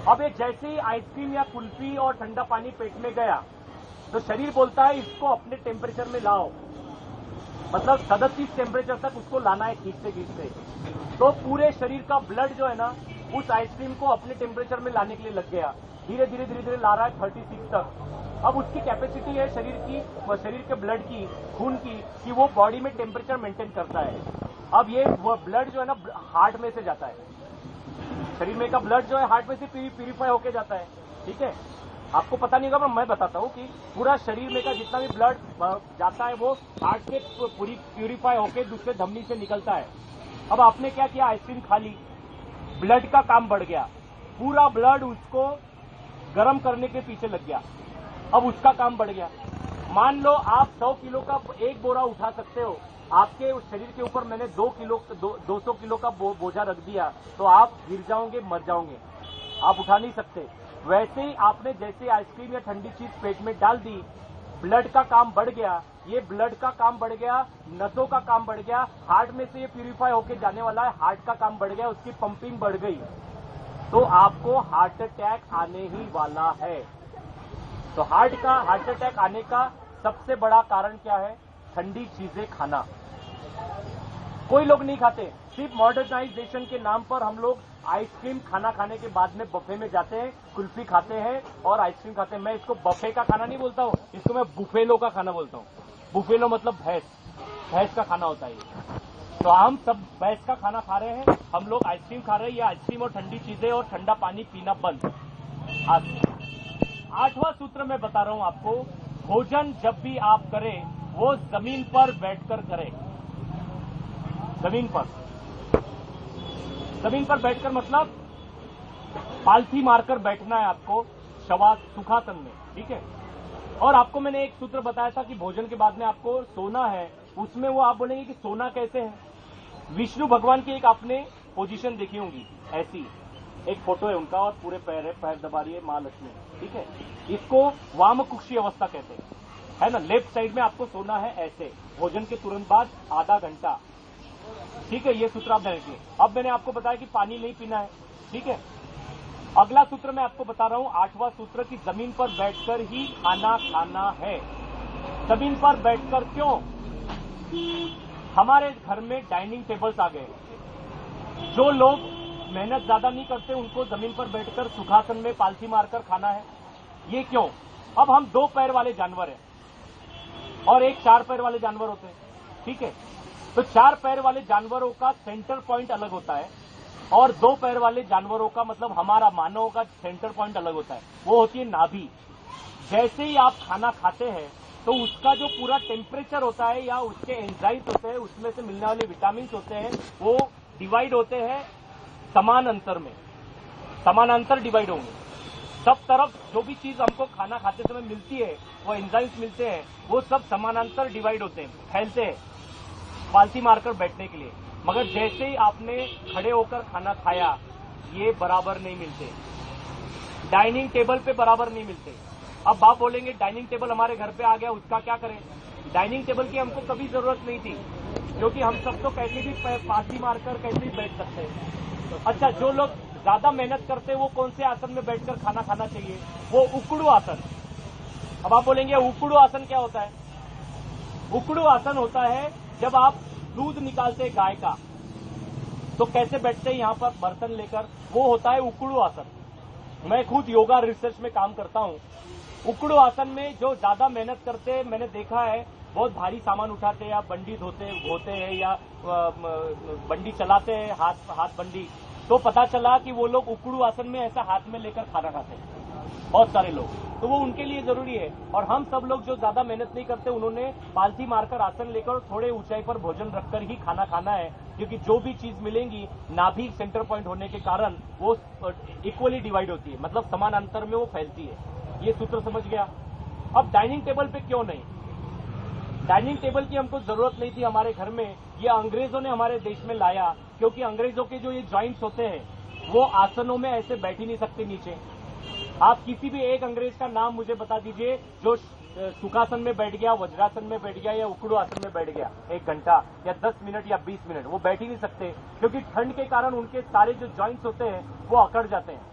A: अब ये जैसे ही आइसक्रीम या कुल्फी और ठंडा पानी पेट में गया तो शरीर बोलता है इसको अपने टेम्परेचर में लाओ, मतलब 37 टेम्परेचर तक उसको लाना है खींचते खींचते। तो पूरे शरीर का ब्लड जो है ना उस आइसक्रीम को अपने टेम्परेचर में लाने के लिए लग गया, धीरे धीरे धीरे धीरे ला रहा है 36 तक। अब उसकी कैपेसिटी है शरीर की, शरीर के ब्लड की, खून की, कि वो बॉडी में टेम्परेचर मेंटेन करता है। अब ये वो ब्लड जो है ना हार्ट में से जाता है, शरीर में का ब्लड जो है हार्ट में से प्यूरिफाई होके जाता है, ठीक है। आपको पता नहीं होगा पर मैं बताता हूँ कि पूरा शरीर में का जितना भी ब्लड जाता है वो हार्ट से पूरी प्यूरिफाई होके दूसरे धमनी से निकलता है। अब आपने क्या किया, आइसक्रीम खा ली, ब्लड का काम बढ़ गया, पूरा ब्लड उसको गर्म करने के पीछे लग गया, अब उसका काम बढ़ गया। मान लो आप 100 किलो का एक बोरा उठा सकते हो, आपके उस शरीर के ऊपर मैंने 200 किलो का बोझा रख दिया तो आप गिर जाओगे, मर जाओगे, आप उठा नहीं सकते। वैसे ही आपने जैसे आइसक्रीम या ठंडी चीज पेट में डाल दी, ब्लड का काम बढ़ गया, ये ब्लड का काम बढ़ गया, नसों का काम बढ़ गया, हार्ट में से ये प्यूरिफाई होके जाने वाला है, हार्ट का काम बढ़ गया, उसकी पंपिंग बढ़ गई, तो आपको हार्ट अटैक आने ही वाला है। तो हार्ट अटैक आने का सबसे बड़ा कारण क्या है, ठंडी चीजें खाना। कोई लोग नहीं खाते, सिर्फ मॉडर्नाइजेशन के नाम पर हम लोग आइसक्रीम खाना खाने के बाद में बफे में जाते हैं, कुल्फी खाते हैं और आइसक्रीम खाते हैं। मैं इसको बफे का खाना नहीं बोलता हूँ, इसको मैं बुफेलो का खाना बोलता हूँ। बुफेलो मतलब भैंस का खाना होता है ये। तो हम सब भैंस का खाना खा रहे हैं, हम लोग आइसक्रीम खा रहे हैं, ये आइसक्रीम और ठंडी चीजें और ठंडा पानी पीना बंद। 8वां सूत्र मैं बता रहा हूं आपको, भोजन जब भी आप करें वो जमीन पर बैठकर करें। जमीन पर बैठकर मतलब पालथी मारकर बैठना है आपको, सुखासन में, ठीक है। और आपको मैंने एक सूत्र बताया था कि भोजन के बाद में आपको सोना है, उसमें वो आप बोलेंगे कि सोना कैसे है। विष्णु भगवान की एक आपने पोजीशन देखी होंगी, ऐसी एक फोटो है उनका और पूरे पैर दबा रही है मां लक्ष्मी, ठीक है। इसको वामकुक्षी अवस्था कहते हैं, है ना। लेफ्ट साइड में आपको सोना है ऐसे, भोजन के तुरंत बाद आधा घंटा, ठीक है। ये सूत्र आप रखिए। अब मैंने आपको बताया कि पानी नहीं पीना है, ठीक है। अगला सूत्र मैं आपको बता रहा हूं, 8वां सूत्र, की जमीन पर बैठकर ही खाना खाना है। जमीन पर बैठकर क्यों, हमारे घर में डाइनिंग टेबल्स आ गए, जो लोग मेहनत ज्यादा नहीं करते उनको जमीन पर बैठकर सुखासन में पालथी मारकर खाना है। ये क्यों, अब हम 2 पैर वाले जानवर हैं और एक 4 पैर वाले जानवर होते हैं, ठीक है। तो 4 पैर वाले जानवरों का सेंटर पॉइंट अलग होता है और 2 पैर वाले जानवरों का, मतलब हमारा मानव का सेंटर पॉइंट अलग होता है, वो होती है नाभि। जैसे ही आप खाना खाते हैं तो उसका जो पूरा टेम्परेचर होता है या उसके एंजाइम्स होते हैं, उसमें से मिलने वाले विटामिन होते हैं, वो डिवाइड होते हैं समान अंतर में। समानांतर डिवाइड होंगे। सब तरफ जो भी चीज हमको खाना खाते समय मिलती है, वो एंजाइम्स मिलते हैं, वो सब समानांतर डिवाइड होते हैं, फैलते हैं पालथी मारकर बैठने के लिए। मगर जैसे ही आपने खड़े होकर खाना खाया, ये बराबर नहीं मिलते, डाइनिंग टेबल पे बराबर नहीं मिलते। अब आप बोलेंगे डाइनिंग टेबल हमारे घर पे आ गया, उसका क्या करें? डाइनिंग टेबल की हमको कभी जरूरत नहीं थी, क्योंकि हम सब तो कैसे भी पालथी मारकर कैसे भी बैठ सकते हैं। अच्छा, जो लोग ज्यादा मेहनत करते हैं वो कौन से आसन में बैठकर खाना खाना चाहिए? वो उकड़ू आसन। अब आप बोलेंगे उकड़ू आसन क्या होता है? उकड़ू आसन होता है जब आप दूध निकालते हैं गाय का, तो कैसे बैठते हैं यहां पर बर्तन लेकर, वो होता है उकड़ू आसन। मैं खुद योगा रिसर्च में काम करता हूं। उकड़ू आसन में जो ज्यादा मेहनत करते हैं, मैंने देखा है, बहुत भारी सामान उठाते हैं या बंडी धोते हैं या बंडी चलाते हैं, हाथ बंडी, तो पता चला कि वो लोग उकड़ू आसन में ऐसा हाथ में लेकर खाना खाते हैं, बहुत सारे लोग। तो वो उनके लिए जरूरी है। और हम सब लोग जो ज्यादा मेहनत नहीं करते, उन्होंने पालथी मारकर आसन लेकर थोड़े ऊंचाई पर भोजन रखकर ही खाना खाना है, क्योंकि जो भी चीज मिलेंगी नाभि सेंटर पॉइंट होने के कारण वो इक्वली डिवाइड होती है, मतलब समानांतर में वो फैलती है। ये सूत्र समझ गया। अब डाइनिंग टेबल पे क्यों नहीं? डाइनिंग टेबल की हमको जरूरत नहीं थी हमारे घर में, ये अंग्रेजों ने हमारे देश में लाया, क्योंकि अंग्रेजों के जो ये जॉइंट्स होते हैं वो आसनों में ऐसे बैठ ही नहीं सकते नीचे। आप किसी भी एक अंग्रेज का नाम मुझे बता दीजिए जो सुखासन में बैठ गया, वज्रासन में बैठ गया या उकड़ू आसन में बैठ गया 1 घंटा या 10 मिनट या 20 मिनट, वो बैठ ही नहीं सकते, क्योंकि ठंड के कारण उनके सारे जो जॉइंट्स होते हैं वो अकड़ जाते हैं।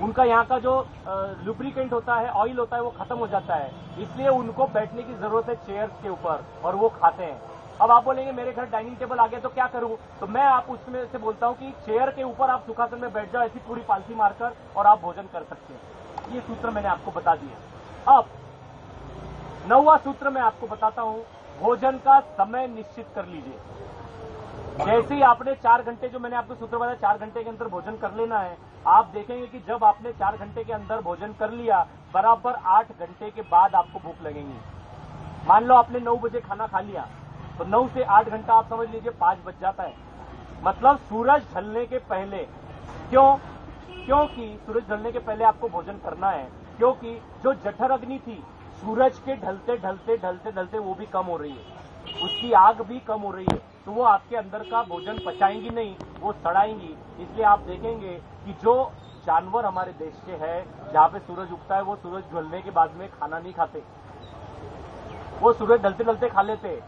A: उनका यहाँ का जो लुब्रिकेंट होता है, ऑयल होता है, वो खत्म हो जाता है, इसलिए उनको बैठने की जरूरत है चेयर्स के ऊपर, और वो खाते हैं। अब आप बोलेंगे मेरे घर डाइनिंग टेबल आ गया तो क्या करूं? तो मैं आप उसमें से बोलता हूं कि चेयर के ऊपर आप सुखासन में बैठ जाओ, ऐसी पूरी पालथी मारकर, और आप भोजन कर सकते हैं। ये सूत्र मैंने आपको बता दिया। अब 9वां सूत्र मैं आपको बताता हूं, भोजन का समय निश्चित कर लीजिए। जैसे ही आपने 4 घंटे, जो मैंने आपको सूत्र बताया, 4 घंटे के अंदर भोजन कर लेना है, आप देखेंगे कि जब आपने 4 घंटे के अंदर भोजन कर लिया, बराबर 8 घंटे के बाद आपको भूख लगेगी। मान लो आपने 9 बजे खाना खा लिया, तो 9 से 8 घंटा आप समझ लीजिए 5 बज जाता है, मतलब सूरज ढलने के पहले। क्यों? क्योंकि सूरज ढलने के पहले आपको भोजन करना है, क्योंकि जो जठर अग्नि थी सूरज के ढलते ढलते ढलते ढलते वो भी कम हो रही है, उसकी आग भी कम हो रही है, तो वो आपके अंदर का भोजन पचाएंगी नहीं, वो सड़ाएंगी। इसलिए आप देखेंगे कि जो जानवर हमारे देश के हैं, जहाँ पे सूरज उगता है, वो सूरज ढलने के बाद में खाना नहीं खाते, वो सूरज ढलते ढलते खा लेते।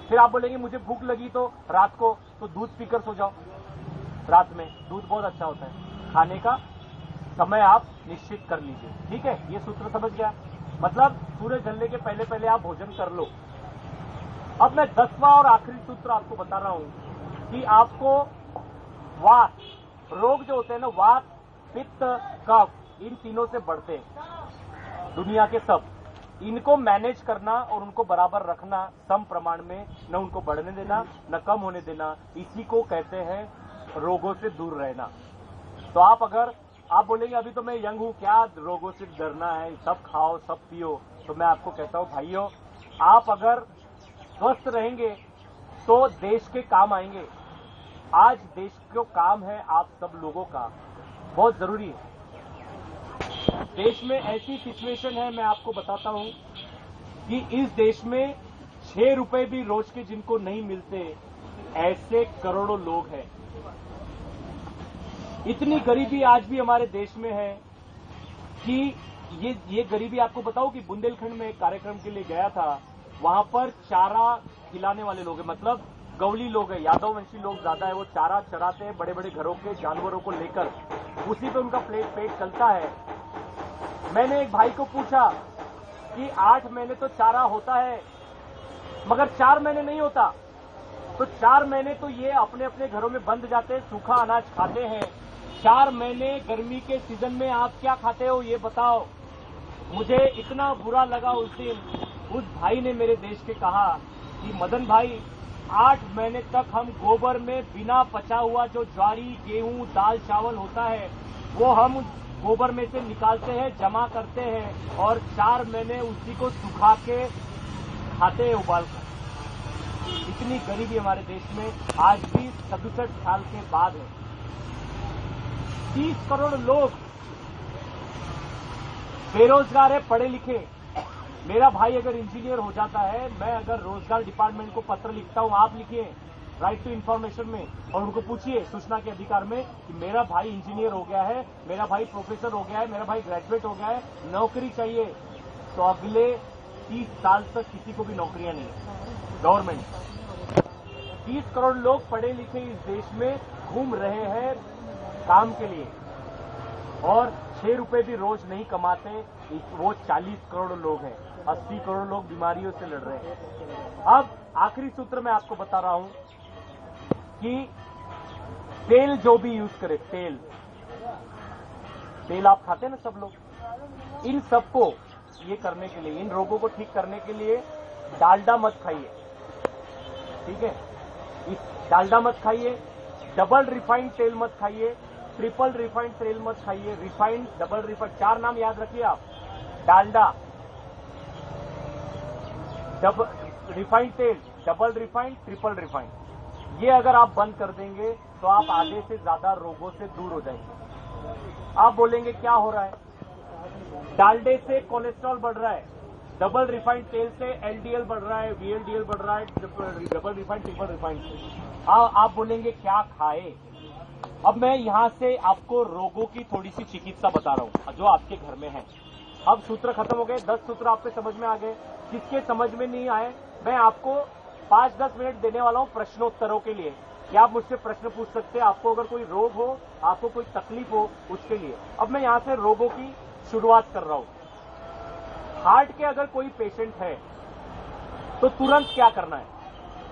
A: फिर आप बोलेंगे मुझे भूख लगी तो रात को तो दूध पीकर सो जाओ। रात में दूध बहुत अच्छा होता है। खाने का समय आप निश्चित कर लीजिए, ठीक है? ये सूत्र समझ गया? मतलब सूरज ढलने के पहले पहले आप भोजन कर लो। अब मैं 10वां और आखिरी सूत्र आपको बता रहा हूं कि आपको वात रोग जो होते हैं ना, वात, पित्त, कफ, इन तीनों से बढ़ते हैं दुनिया के सब, इनको मैनेज करना और उनको बराबर रखना सम प्रमाण में, न उनको बढ़ने देना न कम होने देना, इसी को कहते हैं रोगों से दूर रहना। तो आप बोलेंगे अभी तो मैं यंग हूं, क्या रोगों से डरना है, सब खाओ सब पियो, तो मैं आपको कहता हूं भाइयों, आप अगर स्वस्थ रहेंगे तो देश के काम आएंगे। आज देश को काम है आप सब लोगों का, बहुत जरूरी है। देश में ऐसी सिचुएशन है, मैं आपको बताता हूं कि इस देश में 6 रुपए भी रोज के जिनको नहीं मिलते, ऐसे करोड़ों लोग हैं। इतनी गरीबी आज भी हमारे देश में है कि ये गरीबी, आपको बताऊं कि बुंदेलखंड में एक कार्यक्रम के लिए गया था, वहां पर चारा खिलाने वाले लोग हैं, मतलब गवली लोग हैं, यादव वंशी लोग ज्यादा है, वो चारा चराते हैं बड़े बड़े घरों के जानवरों को लेकर, उसी पे उनका पेट चलता है। मैंने एक भाई को पूछा कि 8 महीने तो चारा होता है, मगर 4 महीने नहीं होता, तो 4 महीने तो ये अपने अपने घरों में बंद जाते हैं, सूखा अनाज खाते हैं। 4 महीने गर्मी के सीजन में आप क्या खाते हो ये बताओ? मुझे इतना बुरा लगा उस दिन, उस भाई ने मेरे देश के कहा कि मदन भाई, 8 महीने तक हम गोबर में बिना पचा हुआ जो ज्वारी, गेहूं, दाल, चावल होता है, वो हम गोबर में से निकालते हैं, जमा करते हैं, और 4 महीने उसी को सुखा के खाते हैं उबाल कर। इतनी गरीबी हमारे देश में आज भी 67 साल के बाद है। 30 करोड़ लोग बेरोजगार है, पढ़े लिखे। मेरा भाई अगर इंजीनियर हो जाता है, मैं अगर रोजगार डिपार्टमेंट को पत्र लिखता हूं, आप लिखिए राइट टू इन्फॉर्मेशन में, और उनको पूछिए सूचना के अधिकार में कि मेरा भाई इंजीनियर हो गया है, मेरा भाई प्रोफेसर हो गया है, मेरा भाई ग्रेजुएट हो गया है, नौकरी चाहिए, तो अगले 30 साल तक किसी को भी नौकरियां नहीं है। गवर्नमेंट 30 करोड़ लोग पढ़े लिखे इस देश में घूम रहे हैं काम के लिए, और 6 रुपए भी रोज नहीं कमाते। वो 40 करोड़ लोग हैं, 80 करोड़ लोग बीमारियों से लड़ रहे हैं। अब आखिरी सूत्र मैं आपको बता रहा हूं कि तेल जो भी यूज करे, तेल आप खाते हैं ना सब लोग, इन सबको ये करने के लिए, इन रोगों को ठीक करने के लिए डालडा मत खाइए, ठीक है? इस डालडा मत खाइए, डबल रिफाइंड तेल मत खाइए, ट्रिपल रिफाइंड तेल मत खाइए, रिफाइंड, डबल रिफाइंड, 4 नाम याद रखिए आप। डालडा, रिफाइंड तेल, डबल रिफाइंड, ट्रिपल रिफाइंड, ये अगर आप बंद कर देंगे तो आप आधे से ज्यादा रोगों से दूर हो जाएंगे। आप बोलेंगे क्या हो रहा है? डालडे से कोलेस्ट्रॉल बढ़ रहा है, डबल रिफाइंड तेल से एलडीएल बढ़ रहा है, वीएलडीएल बढ़ रहा है, डबल रिफाइंड, ट्रिपल रिफाइंड से। आप बोलेंगे क्या खाए? अब मैं यहां से आपको रोगों की थोड़ी सी चिकित्सा बता रहा हूं जो आपके घर में है। अब सूत्र खत्म हो गए, 10 सूत्र आपके समझ में आ गए। जिसके समझ में नहीं आए, मैं आपको 5-10 मिनट देने वाला हूं प्रश्नोत्तरों के लिए, कि आप मुझसे प्रश्न पूछ सकते हैं, आपको अगर कोई रोग हो, आपको कोई तकलीफ हो, उसके लिए। अब मैं यहां से रोगों की शुरुआत कर रहा हूं। हार्ट के अगर कोई पेशेंट है तो तुरंत क्या करना है?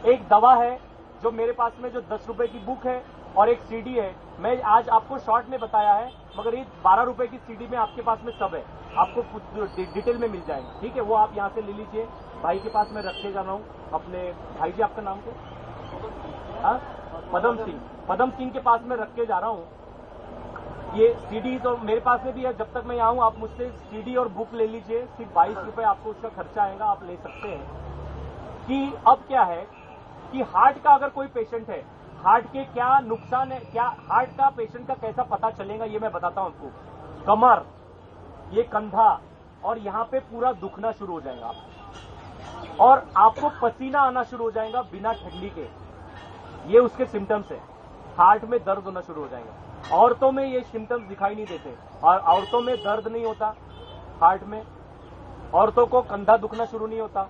A: एक दवा है जो मेरे पास में, जो 10 रुपए की बुक है और एक सीडी है। मैं आज आपको शॉर्ट में बताया है, मगर ये 12 रुपए की सीडी में आपके पास में सब है, आपको डिटेल में मिल जाएगा, ठीक है? वो आप यहां से ले लीजिए। भाई के पास मैं रखे जा रहा हूं, अपने भाई जी, आपका नाम क्या? पदम सिंह। पदम सिंह के पास में रख के जा रहा हूं। ये सीडी तो मेरे पास में भी है, जब तक मैं यहाँ हूं आप मुझसे सीडी और बुक ले लीजिए। सिर्फ 22 रुपए आपको उसका खर्चा आएगा, आप ले सकते हैं। कि अब क्या है कि हार्ट का अगर कोई पेशेंट है, हार्ट के क्या नुकसान है, क्या हार्ट का पेशेंट का कैसा पता चलेगा, ये मैं बताता हूं आपको। कमर, ये कंधा और यहां पे पूरा दुखना शुरू हो जाएगा, और आपको पसीना आना शुरू हो जाएगा बिना ठंडी के। ये उसके सिम्टम्स है। हार्ट में दर्द होना शुरू हो जाएगा। औरतों में ये सिम्टम्स दिखाई नहीं देते, और औरतों में दर्द नहीं होता हार्ट में। औरतों को कंधा दुखना शुरू नहीं होता,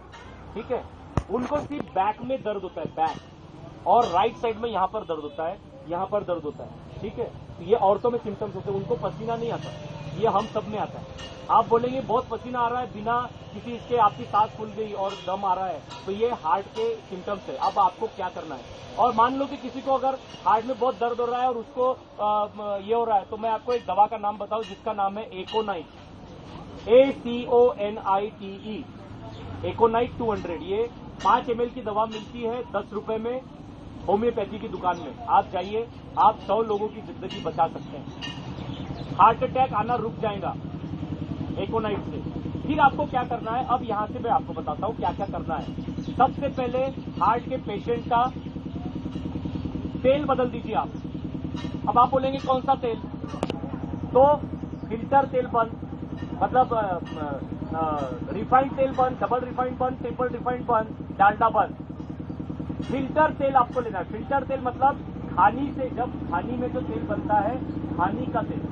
A: ठीक है? उनको सिर्फ बैक में दर्द होता है, बैक, और राइट साइड में यहां पर दर्द होता है, यहां पर दर्द होता है, ठीक है? तो ये औरतों में सिम्टम्स होते हैं। उनको पसीना नहीं आता, ये हम सब में आता है। आप बोलेंगे बहुत पसीना आ रहा है, बिना किसी इसके आपकी सांस फूल गई और दम आ रहा है, तो ये हार्ट के सिम्टम्स है। अब आपको क्या करना है? और मान लो कि किसी को अगर हार्ट में बहुत दर्द हो रहा है और उसको ये हो रहा है, तो मैं आपको एक दवा का नाम बताऊं जिसका नाम है एकोनाइट, ACONITE, एकोनाइट 200। ये 5 ml की दवा मिलती है 10 रुपए में, होम्योपैथी की दुकान में। आप जाइए, आप 100 लोगों की जिंदगी बचा सकते हैं। हार्ट अटैक आना रुक जाएगा एकोनाइट से। फिर आपको क्या करना है? अब यहां से मैं आपको बताता हूं क्या क्या करना है। सबसे पहले हार्ट के पेशेंट का तेल बदल दीजिए आप। अब आप बोलेंगे कौन सा तेल? तो फिल्टर तेल बंद, मतलब रिफाइंड तेल बंद, डबल रिफाइंड बंद, ट्रिपल रिफाइंड बंद, डालडा बंद। फिल्टर तेल आपको लेना है। फिल्टर तेल मतलब खानी से, जब खानी में जो तेल बनता है, खानी का तेल।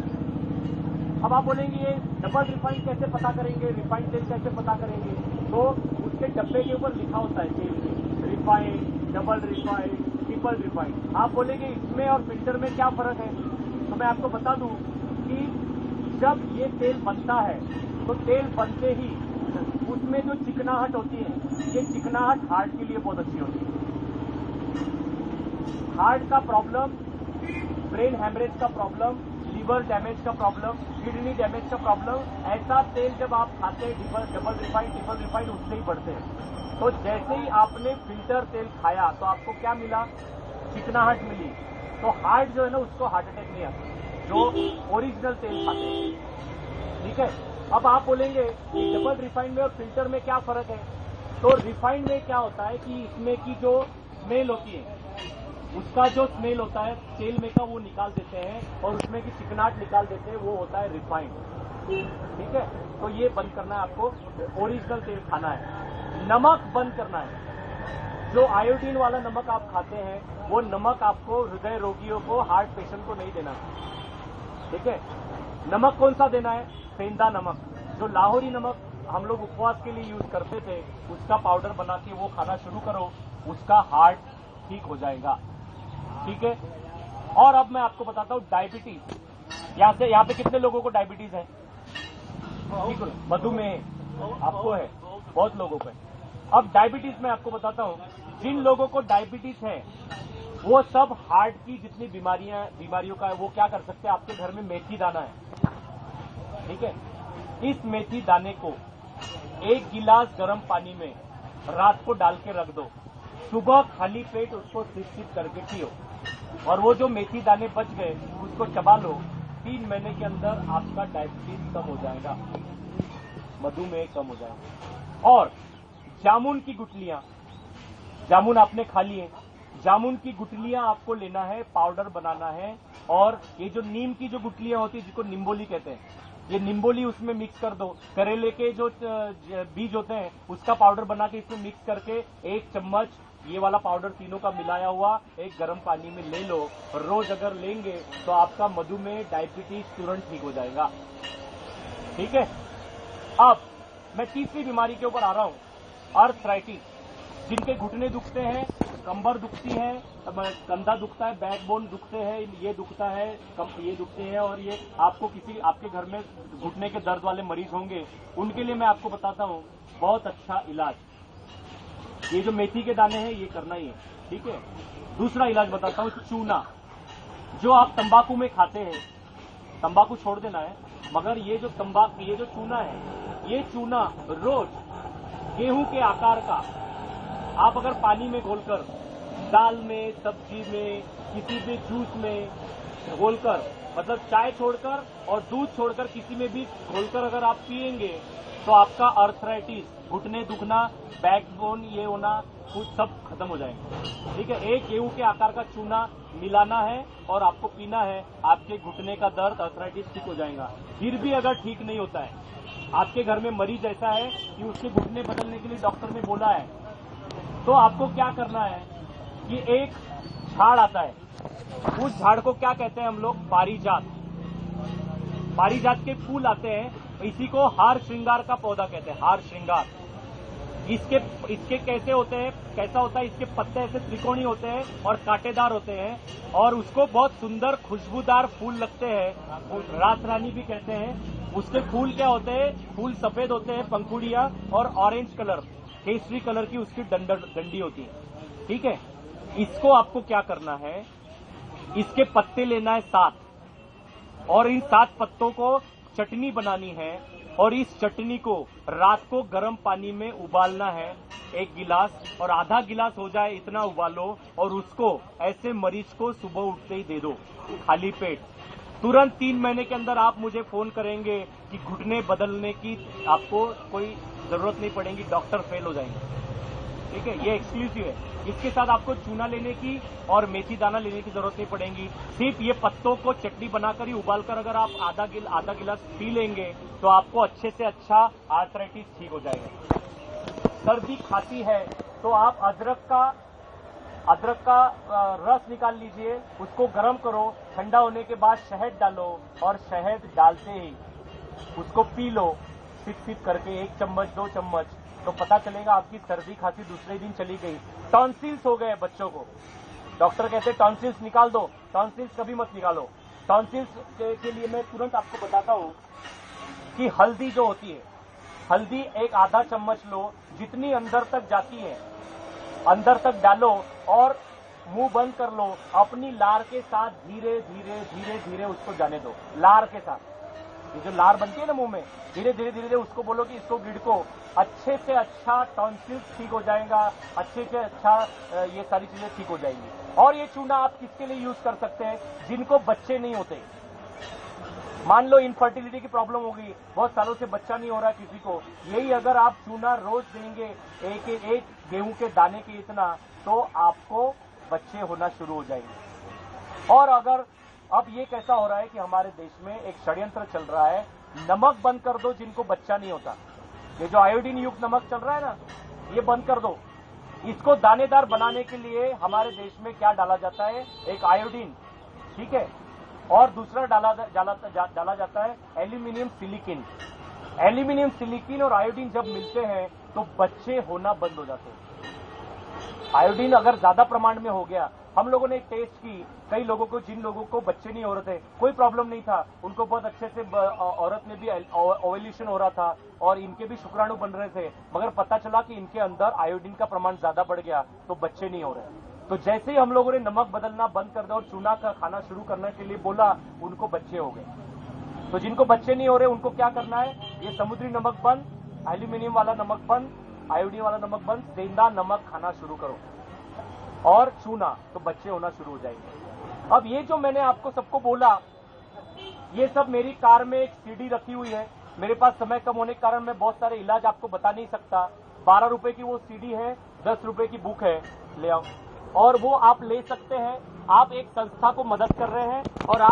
A: अब आप बोलेंगे ये डबल रिफाइंड कैसे पता करेंगे, रिफाइंड तेल कैसे पता करेंगे? तो उसके डब्बे के ऊपर लिखा होता है तेल में, refined, double refined, triple refined. आप बोलेंगे इसमें और फिल्टर में क्या फर्क है? तो मैं आपको बता दूं कि जब ये तेल बनता है तो तेल बनते ही उसमें जो चिकनाहट होती है, ये चिकनाहट हार्ट के लिए बहुत अच्छी होती है। हार्ट का प्रॉब्लम, ब्रेन हैमरेज का प्रॉब्लम, लीवर डैमेज का प्रॉब्लम, किडनी डैमेज का प्रॉब्लम, ऐसा तेल जब आप खाते हैं डबल रिफाइंड, ट्रिपल रिफाइंड, उससे ही बढ़ते हैं। तो जैसे ही आपने फिल्टर तेल खाया तो आपको क्या मिला? चिकनाहट मिली। तो हार्ट जो है ना, उसको हार्ट अटैक नहीं आता जो ओरिजिनल तेल खाते हैं, ठीक है? अब आप बोलेंगे कि डबल रिफाइंड में और फिल्टर में क्या फर्क है? तो रिफाइंड में क्या होता है कि इसमें की जो स्मेल होती है, उसका जो स्मेल होता है तेल में का वो निकाल देते हैं और उसमें की चिकनाट निकाल देते हैं, वो होता है रिफाइंड। ठीक है, तो ये बंद करना है आपको, ओरिजिनल तेल खाना है। नमक बंद करना है, जो आयोडीन वाला नमक आप खाते हैं वो नमक आपको हृदय रोगियों को, हार्ट पेशेंट को नहीं देना। ठीक है, नमक कौन सा देना है? सेंधा नमक, जो लाहौरी नमक हम लोग उपवास के लिए यूज करते थे, उसका पाउडर बना के वो खाना शुरू करो, उसका हार्ट ठीक हो जाएगा। ठीक है, और अब मैं आपको बताता हूं डायबिटीज। यहाँ पे कितने लोगों को डायबिटीज है? मधुमेह आपको है, बहुत लोगों को है। अब डायबिटीज में आपको बताता हूं, जिन लोगों को डायबिटीज है वो सब हार्ट की जितनी बीमारियों का है वो क्या कर सकते हैं? आपके घर में मेथी दाना है, ठीक है, इस मेथी दाने को 1 गिलास गर्म पानी में रात को डाल के रख दो, सुबह खाली पेट उसको सिप करके पियो, और वो जो मेथी दाने बच गए उसको चबा लो। 3 महीने के अंदर आपका डायबिटीज कम हो जाएगा, मधुमेह कम हो जाएगा। और जामुन की गुठलियां, जामुन आपने खा लिए, जामुन की गुठलियां आपको लेना है, पाउडर बनाना है, और ये जो नीम की जो गुठलियां होती है जिसको निम्बोली कहते हैं, ये निम्बोली उसमें मिक्स कर दो। करेले के जो बीज होते हैं उसका पाउडर बना के इसमें मिक्स करके 1 चम्मच ये वाला पाउडर तीनों का मिलाया हुआ एक गर्म पानी में ले लो। रोज अगर लेंगे तो आपका मधुमेह, डायबिटीज तुरंत ठीक हो जाएगा। ठीक है, अब मैं तीसरी बीमारी के ऊपर आ रहा हूं, अर्थराइटिस। जिनके घुटने दुखते हैं, कंबर दुखती है, कंधा दुखता है, बैकबोन दुखते हैं, ये दुखता है, ये दुखते हैं, और ये आपके घर में घुटने के दर्द वाले मरीज होंगे, उनके लिए मैं आपको बताता हूं बहुत अच्छा इलाज। ये जो मेथी के दाने हैं ये करना ही है। ठीक है, दूसरा इलाज बताता हूं, चूना। जो आप तंबाकू में खाते हैं, तंबाकू छोड़ देना है, मगर ये जो चूना है, ये चूना रोज गेहूं के आकार का आप अगर पानी में घोलकर, दाल में, सब्जी में, किसी भी जूस में घोलकर, मतलब चाय छोड़कर और दूध छोड़कर किसी में भी घोलकर अगर आप पिएंगे तो आपका अर्थराइटिस, घुटने दुखना, बैकबोन ये होना, कुछ सब खत्म हो जाएंगे। ठीक है, एक गेहूं के आकार का चूना मिलाना है और आपको पीना है, आपके घुटने का दर्द, अर्थराइटिस ठीक हो जाएगा। फिर भी अगर ठीक नहीं होता है, आपके घर में मरीज ऐसा है कि उसके घुटने बदलने के लिए डॉक्टर ने बोला है, तो आपको क्या करना है कि एक झाड़ आता है, उस झाड़ को क्या कहते हैं हम लोग? पारिजात। पारिजात के फूल आते हैं, इसी को हार श्रृंगार का पौधा कहते हैं, हार श्रृंगार। इसके कैसा होता है? इसके पत्ते ऐसे त्रिकोणी होते हैं और कांटेदार होते हैं, और उसको बहुत सुंदर खुशबूदार फूल लगते हैं, रात रानी भी कहते हैं। उसके फूल क्या होते हैं? फूल सफेद होते हैं, पंखुड़ियां, और ऑरेंज कलर, केसरी कलर की उसकी डंडी होती है। ठीक है, इसको आपको क्या करना है? इसके पत्ते लेना है 7, और इन 7 पत्तों को चटनी बनानी है, और इस चटनी को रात को गर्म पानी में उबालना है 1 गिलास, और आधा गिलास हो जाए इतना उबालो, और उसको ऐसे मरीज को सुबह उठते ही दे दो खाली पेट। तुरंत 3 महीने के अंदर आप मुझे फोन करेंगे कि घुटने बदलने की आपको कोई जरूरत नहीं पड़ेगी, डॉक्टर फेल हो जाएंगे। ठीक है, ये एक्सक्लूसिव है। इसके साथ आपको चूना लेने की और मेथी दाना लेने की जरूरत नहीं पड़ेगी। सिर्फ ये पत्तों को चटनी बनाकर ही उबालकर अगर आप आधा गिलास पी लेंगे तो आपको अच्छे से अच्छा आर्थराइटिस ठीक हो जाएगा। सर्दी खांसी है तो आप अदरक का रस निकाल लीजिए, उसको गर्म करो, ठंडा होने के बाद शहद डालो, और शहद डालते ही उसको पी लो, सिप करके 1 चम्मच 2 चम्मच, तो पता चलेगा आपकी सर्दी खांसी दूसरे दिन चली गई। टॉन्सिल्स हो गए बच्चों को, डॉक्टर कहते हैं टॉन्सिल्स निकाल दो, टॉन्सिल्स कभी मत निकालो। टॉन्सिल्स के लिए मैं तुरंत आपको बताता हूं कि हल्दी जो होती है, हल्दी एक आधा चम्मच लो, जितनी अंदर तक जाती है अंदर तक डालो, और मुंह बंद कर लो, अपनी लार के साथ धीरे धीरे उसको जाने दो। लार के साथ, ये जो लार बनती है ना मुंह में, धीरे धीरे उसको बोलो कि इसको गिड़को, अच्छे से अच्छा टॉन्सिल्स ठीक हो जाएगा, अच्छे से अच्छा ये सारी चीजें ठीक हो जाएंगी। और ये चूना आप किसके लिए यूज कर सकते हैं? जिनको बच्चे नहीं होते, मान लो इनफर्टिलिटी की प्रॉब्लम होगी, बहुत सालों से बच्चा नहीं हो रहा किसी को, यही अगर आप चूना रोज देंगे एक गेहूं के दाने के इतना, तो आपको बच्चे होना शुरू हो जाएंगे। और अगर अब ये कैसा हो रहा है कि हमारे देश में एक षड्यंत्र चल रहा है, नमक बंद कर दो जिनको बच्चा नहीं होता। ये जो आयोडीन युक्त नमक चल रहा है ना, ये बंद कर दो। इसको दानेदार बनाने के लिए हमारे देश में क्या डाला जाता है, एक आयोडीन, ठीक है, और दूसरा डाला जाता है एल्यूमिनियम सिलिकिन। एल्यूमिनियम सिलिकिन और आयोडीन जब मिलते हैं तो बच्चे होना बंद हो जाते हैं। आयोडीन अगर ज्यादा प्रमाण में हो गया, हम लोगों ने एक टेस्ट की, कई लोगों को, जिन लोगों को बच्चे नहीं हो रहे थे, कोई प्रॉब्लम नहीं था, उनको बहुत अच्छे से औरत में भी ओवल्यूशन हो रहा था और इनके भी शुक्राणु बन रहे थे, मगर पता चला कि इनके अंदर आयोडीन का प्रमाण ज्यादा बढ़ गया तो बच्चे नहीं हो रहे। तो जैसे ही हम लोगों ने नमक बदलना बंद कर दिया और चूना का खाना शुरू करने के लिए बोला, उनको बच्चे हो गए। तो जिनको बच्चे नहीं हो रहे उनको क्या करना है, ये समुद्री नमक बंद, एल्यूमिनियम वाला नमक बंद, आयोडीन वाला नमक बंद, सेंधा नमक खाना शुरू करो और चूना, तो बच्चे होना शुरू हो जाएंगे। अब ये जो मैंने आपको सबको बोला, ये सब मेरी कार में एक सीडी रखी हुई है। मेरे पास समय कम होने के कारण मैं बहुत सारे इलाज आपको बता नहीं सकता। 12 रुपए की वो सीडी है, 10 रुपए की बुक है, ले आओ और वो आप ले सकते हैं। आप एक संस्था को मदद कर रहे हैं और आप